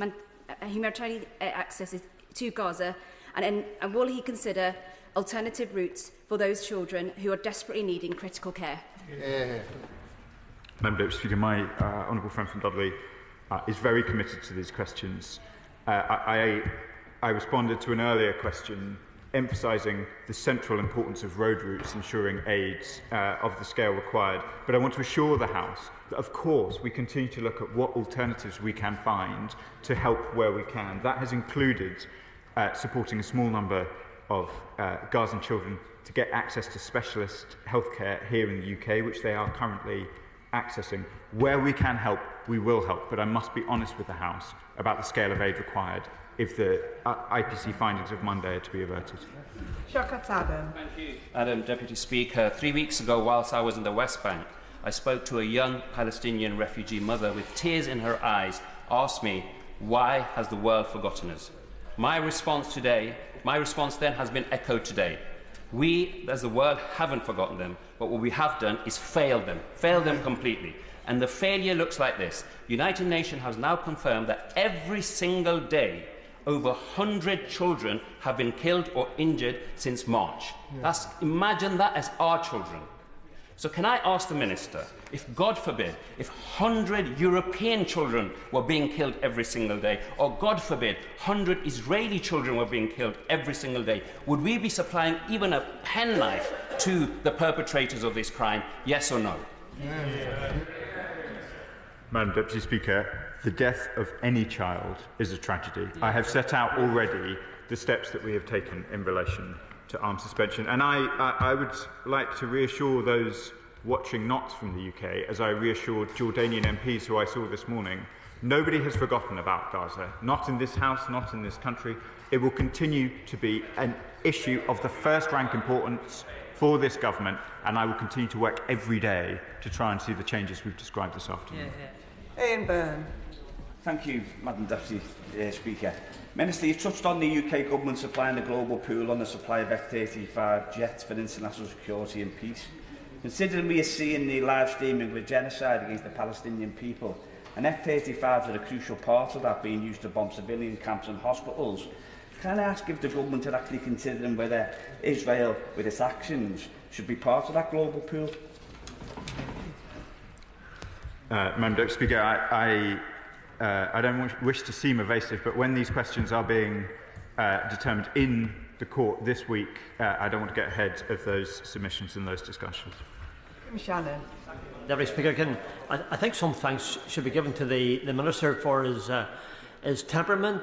humanitarian access to Gaza? And will he consider alternative routes for those children who are desperately needing critical care? Madam Deputy Speaker, my honourable friend from Dudley is very committed to these questions. I responded to an earlier question emphasising the central importance of road routes ensuring aid of the scale required. But I want to assure the House that, of course, we continue to look at what alternatives we can find to help where we can. That has included supporting a small number of Gazan children to get access to specialist healthcare here in the UK, which they are currently accessing. Where we can help, we will help, but I must be honest with the House about the scale of aid required if the IPC findings of Monday are to be averted. Shaukat Adam. Thank you. Madam Deputy Speaker, 3 weeks ago, whilst I was in the West Bank, I spoke to a young Palestinian refugee mother with tears in her eyes, asked me, why has the world forgotten us? My response then has been echoed today. We, as the world, haven't forgotten them, but what we have done is failed them completely. And the failure looks like this. United Nations has now confirmed that every single day, over 100 children have been killed or injured since March. Imagine that as our children. So can I ask the Minister, if, God forbid, if 100 European children were being killed every single day, or, God forbid, 100 Israeli children were being killed every single day, would we be supplying even a penknife to the perpetrators of this crime, yes or no? Madam Deputy Speaker, the death of any child is a tragedy. I have set out already the steps that we have taken in relation to to arms suspension. And I would like to reassure those watching not from the UK, as I reassured Jordanian MPs who I saw this morning, nobody has forgotten about Gaza. Not in this House, not in this country. It will continue to be an issue of the first-rank importance for this government, and I will continue to work every day to try and see the changes we've described this afternoon. Ian Byrne. Thank you, Madam Deputy Speaker. Minister, you touched on the UK government supplying a global pool on the supply of F-35 jets for international security and peace. Considering we are seeing the live streaming of genocide against the Palestinian people, and F-35s are a crucial part of that, being used to bomb civilian camps and hospitals, can I ask if the government are actually considering whether Israel, with its actions, should be part of that global pool? Madam Deputy Speaker, I don't wish to seem evasive, but when these questions are being determined in the court this week, I don't want to get ahead of those submissions and those discussions. Shannon. Deputy Speaker, I think some thanks should be given to the Minister for his temperament,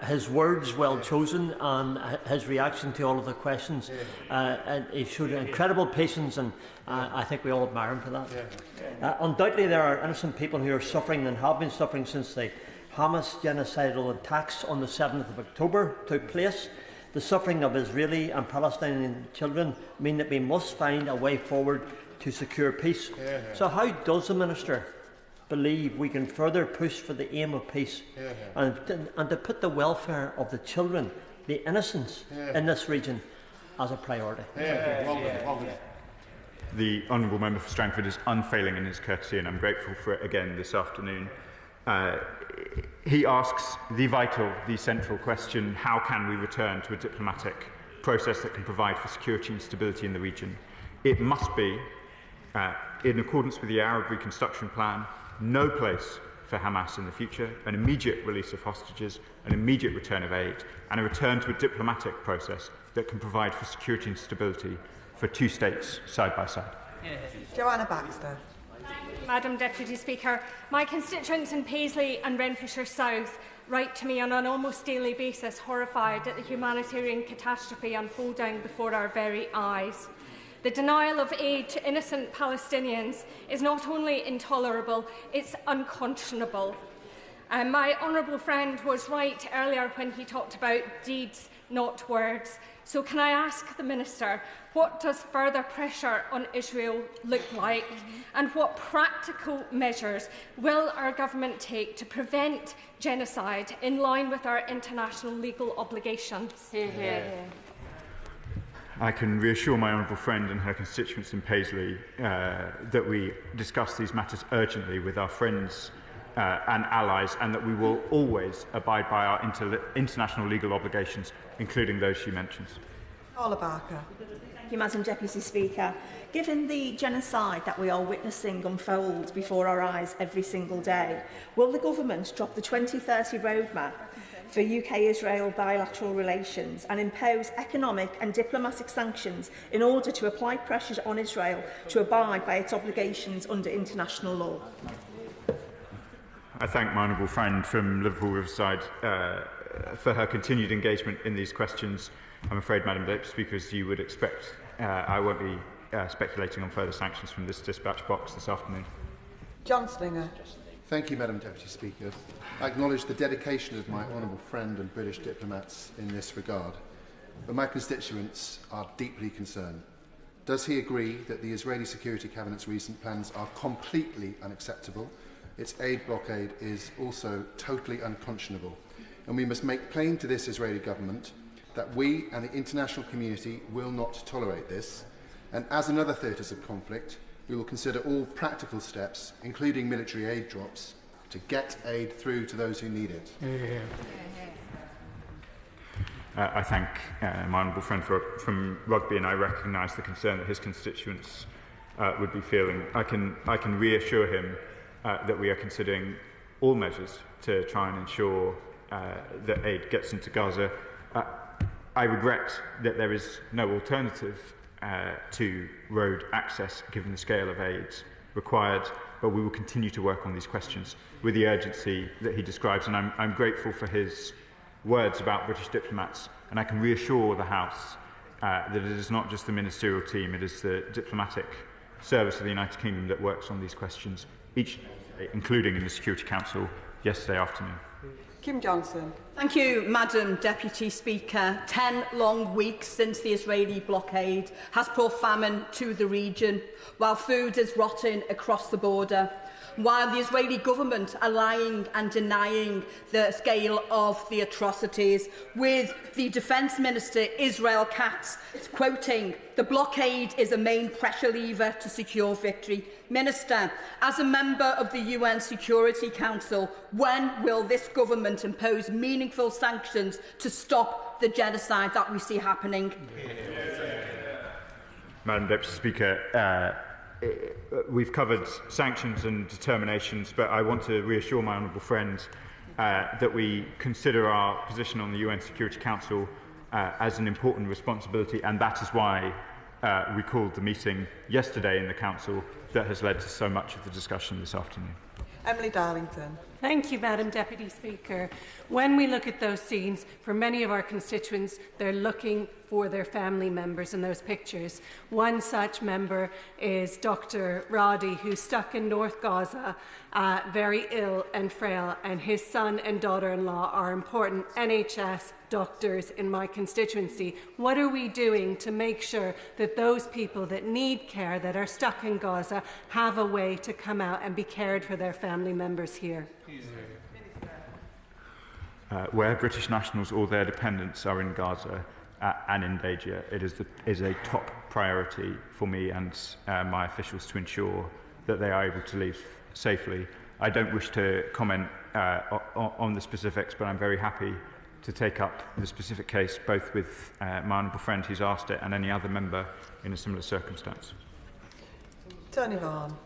his words well chosen, and his reaction to all of the questions. And he showed incredible patience, and I think we all admire him for that. Undoubtedly, there are innocent people who are suffering and have been suffering since the Hamas genocidal attacks on the 7th of October took place. The suffering of Israeli and Palestinian children mean that we must find a way forward to secure peace. So how does the Minister believe we can further push for the aim of peace and to put the welfare of the children, the innocents in this region, as a priority? The Honourable Member for Strangford is unfailing in his courtesy, and I'm grateful for it again this afternoon. He asks the vital, the central question: how can we return to a diplomatic process that can provide for security and stability in the region? It must be, in accordance with the Arab Reconstruction Plan, no place for Hamas in the future, an immediate release of hostages, an immediate return of aid, and a return to a diplomatic process that can provide for security and stability for two states side by side. Joanna Baxter. Madam Deputy Speaker, my constituents in Paisley and Renfrewshire South write to me on an almost daily basis, horrified at the humanitarian catastrophe unfolding before our very eyes. The denial of aid to innocent Palestinians is not only intolerable, it's unconscionable. My honourable friend was right earlier when he talked about deeds, not words. So can I ask the Minister, what does further pressure on Israel look like, and what practical measures will our government take to prevent genocide in line with our international legal obligations? I can reassure my honourable friend and her constituents in Paisley that we discuss these matters urgently with our friends and allies, and that we will always abide by our international legal obligations, including those she mentions. Paula Barker. Thank you, Madam Deputy Speaker. Given the genocide that we are witnessing unfold before our eyes every single day, will the government drop the 2030 roadmap for UK-Israel bilateral relations and impose economic and diplomatic sanctions in order to apply pressure on Israel to abide by its obligations under international law? I thank my honourable friend from Liverpool Riverside for her continued engagement in these questions. I'm afraid, Madam Deputy Speaker, as you would expect, I won't be speculating on further sanctions from this dispatch box this afternoon. John Slinger. Thank you, Madam Deputy Speaker. I acknowledge the dedication of my honourable friend and British diplomats in this regard, but my constituents are deeply concerned. Does he agree that the Israeli Security Cabinet's recent plans are completely unacceptable? Its aid blockade is also totally unconscionable, and we must make plain to this Israeli government that we and the international community will not tolerate this, and as in other theatres of conflict, we will consider all practical steps, including military aid drops, to get aid through to those who need it. I thank my honourable friend from Rugby, and I recognise the concern that his constituents would be feeling. I can reassure him that we are considering all measures to try and ensure that aid gets into Gaza. I regret that there is no alternative to road access, given the scale of aid required, but we will continue to work on these questions with the urgency that he describes, and I'm grateful for his words about British diplomats, and I can reassure the House that it is not just the ministerial team, it is the diplomatic service of the United Kingdom that works on these questions, including in the Security Council yesterday afternoon. Kim Johnson. Thank you, Madam Deputy Speaker. 10 long weeks since the Israeli blockade has brought famine to the region, while food is rotting across the border, while the Israeli government are lying and denying the scale of the atrocities, with the Defence Minister Israel Katz quoting, "The blockade is a main pressure lever to secure victory." Minister, as a member of the UN Security Council, when will this government impose meaningful sanctions to stop the genocide that we see happening? Madam Deputy Speaker, we've covered sanctions and determinations, but I want to reassure my honourable friend that we consider our position on the UN Security Council as an important responsibility, and that is why we called the meeting yesterday in the Council that has led to so much of the discussion this afternoon. Emily Darlington. Thank you, Madam Deputy Speaker. When we look at those scenes, for many of our constituents, they're looking for their family members in those pictures. One such member is Dr. Roddy, who's stuck in North Gaza, very ill and frail, and his son and daughter-in-law are important NHS doctors in my constituency. What are we doing to make sure that those people that need care, that are stuck in Gaza, have a way to come out and be cared for their family members here? Where British nationals or their dependents are in Gaza and in danger, it is a top priority for me and my officials to ensure that they are able to leave safely. I don't wish to comment on the specifics, but I'm very happy to take up the specific case both with my honourable friend who's asked it and any other member in a similar circumstance. Tony Vaughan.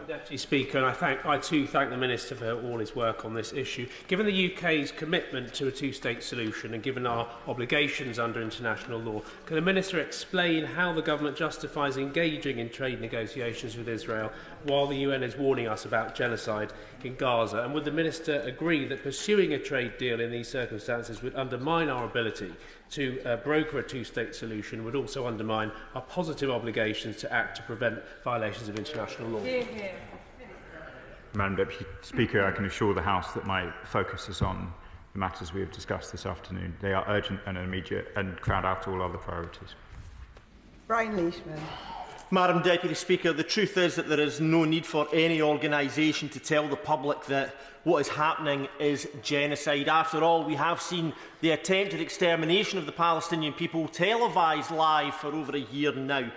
Deputy Speaker, and I too thank the Minister for all his work on this issue. Given the UK's commitment to a two-state solution and given our obligations under international law, can the Minister explain how the Government justifies engaging in trade negotiations with Israel while the UN is warning us about genocide in Gaza? And would the Minister agree that pursuing a trade deal in these circumstances would undermine our ability to broker a two-state solution, would also undermine our positive obligations to act to prevent violations of international law? Madam Deputy Speaker, I can assure the House that my focus is on the matters we have discussed this afternoon. They are urgent and immediate and crowd out all other priorities. Brian Leishman. Madam Deputy Speaker, the truth is that there is no need for any organisation to tell the public that what is happening is genocide. After all, we have seen the attempted extermination of the Palestinian people televised live for over a year now.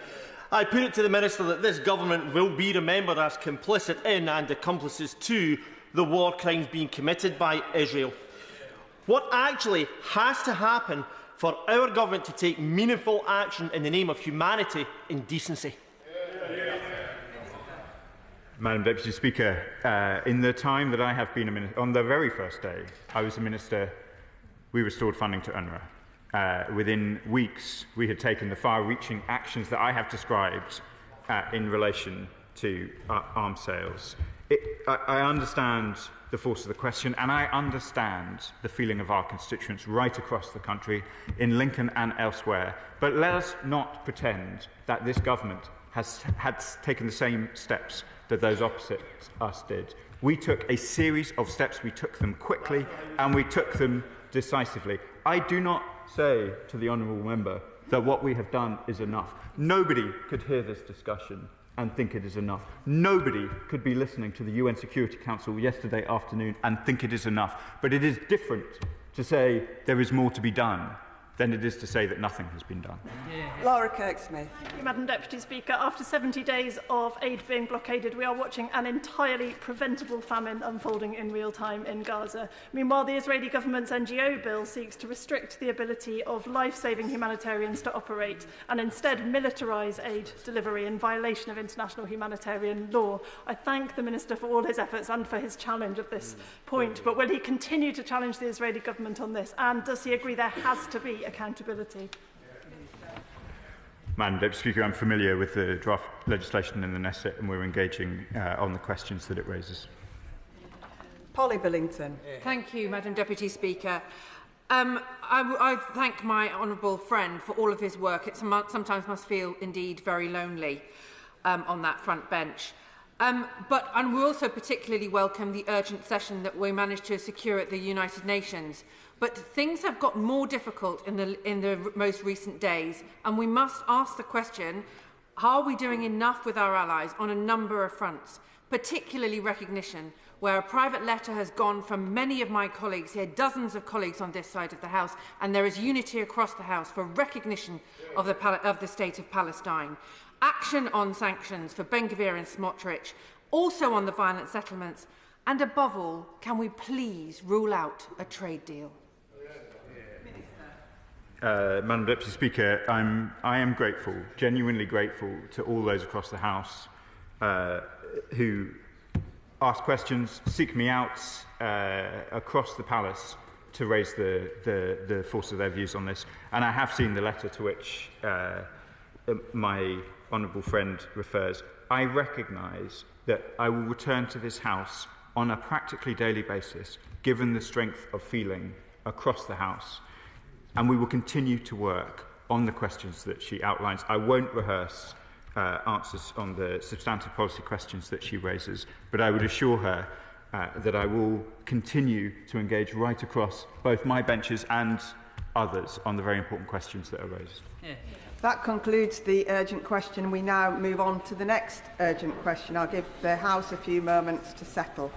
I put it to the Minister that this government will be remembered as complicit in and accomplices to the war crimes being committed by Israel. What actually has to happen for our government to take meaningful action in the name of humanity and decency? Madam Deputy Speaker, in the time that I have been a minister, on the very first day I was a minister, we restored funding to UNRWA. Within weeks, we had taken the far-reaching actions that I have described in relation to arms sales. I understand the force of the question, and I understand the feeling of our constituents right across the country, in Lincoln and elsewhere. But let us not pretend that this government has taken the same steps that those opposite us did. We took a series of steps. We took them quickly, and we took them decisively. I do not say to the honourable member that what we have done is enough. Nobody could hear this discussion and think it is enough. Nobody could be listening to the UN Security Council yesterday afternoon and think it is enough. But it is different to say there is more to be done than it is to say that nothing has been done. Laura Kirk-Smith. Thank you, Madam Deputy Speaker. After 70 days of aid being blockaded, we are watching an entirely preventable famine unfolding in real time in Gaza. Meanwhile, the Israeli government's NGO bill seeks to restrict the ability of life-saving humanitarians to operate and instead militarise aid delivery in violation of international humanitarian law. I thank the Minister for all his efforts and for his challenge of this point, but will he continue to challenge the Israeli government on this? And does he agree there has to be accountability? Madam Deputy Speaker, I'm familiar with the draft legislation in the Knesset, and we're engaging on the questions that it raises. Polly Billington. Thank you, Madam Deputy Speaker. I thank my honourable friend for all of his work. It sometimes must feel indeed very lonely on that front bench. And we also particularly welcome the urgent session that we managed to secure at the United Nations. But things have got more difficult in the most recent days, and we must ask the question, are we doing enough with our allies on a number of fronts, particularly recognition, where a private letter has gone from many of my colleagues here, dozens of colleagues on this side of the House, and there is unity across the House for recognition of the State of Palestine. Action on sanctions for Ben Gvir and Smotrich, also on the violent settlements, and above all, can we please rule out a trade deal? Madam Deputy Speaker, I am grateful, genuinely grateful to all those across the House who ask questions, seek me out across the Palace to raise the force of their views on this. And I have seen the letter to which my honourable friend refers. I recognise that I will return to this House on a practically daily basis, given the strength of feeling across the House. And we will continue to work on the questions that she outlines. I won't rehearse answers on the substantive policy questions that she raises, but I would assure her that I will continue to engage right across both my benches and others on the very important questions that are raised. Yeah. That concludes the urgent question. We now move on to the next urgent question. I'll give the House a few moments to settle.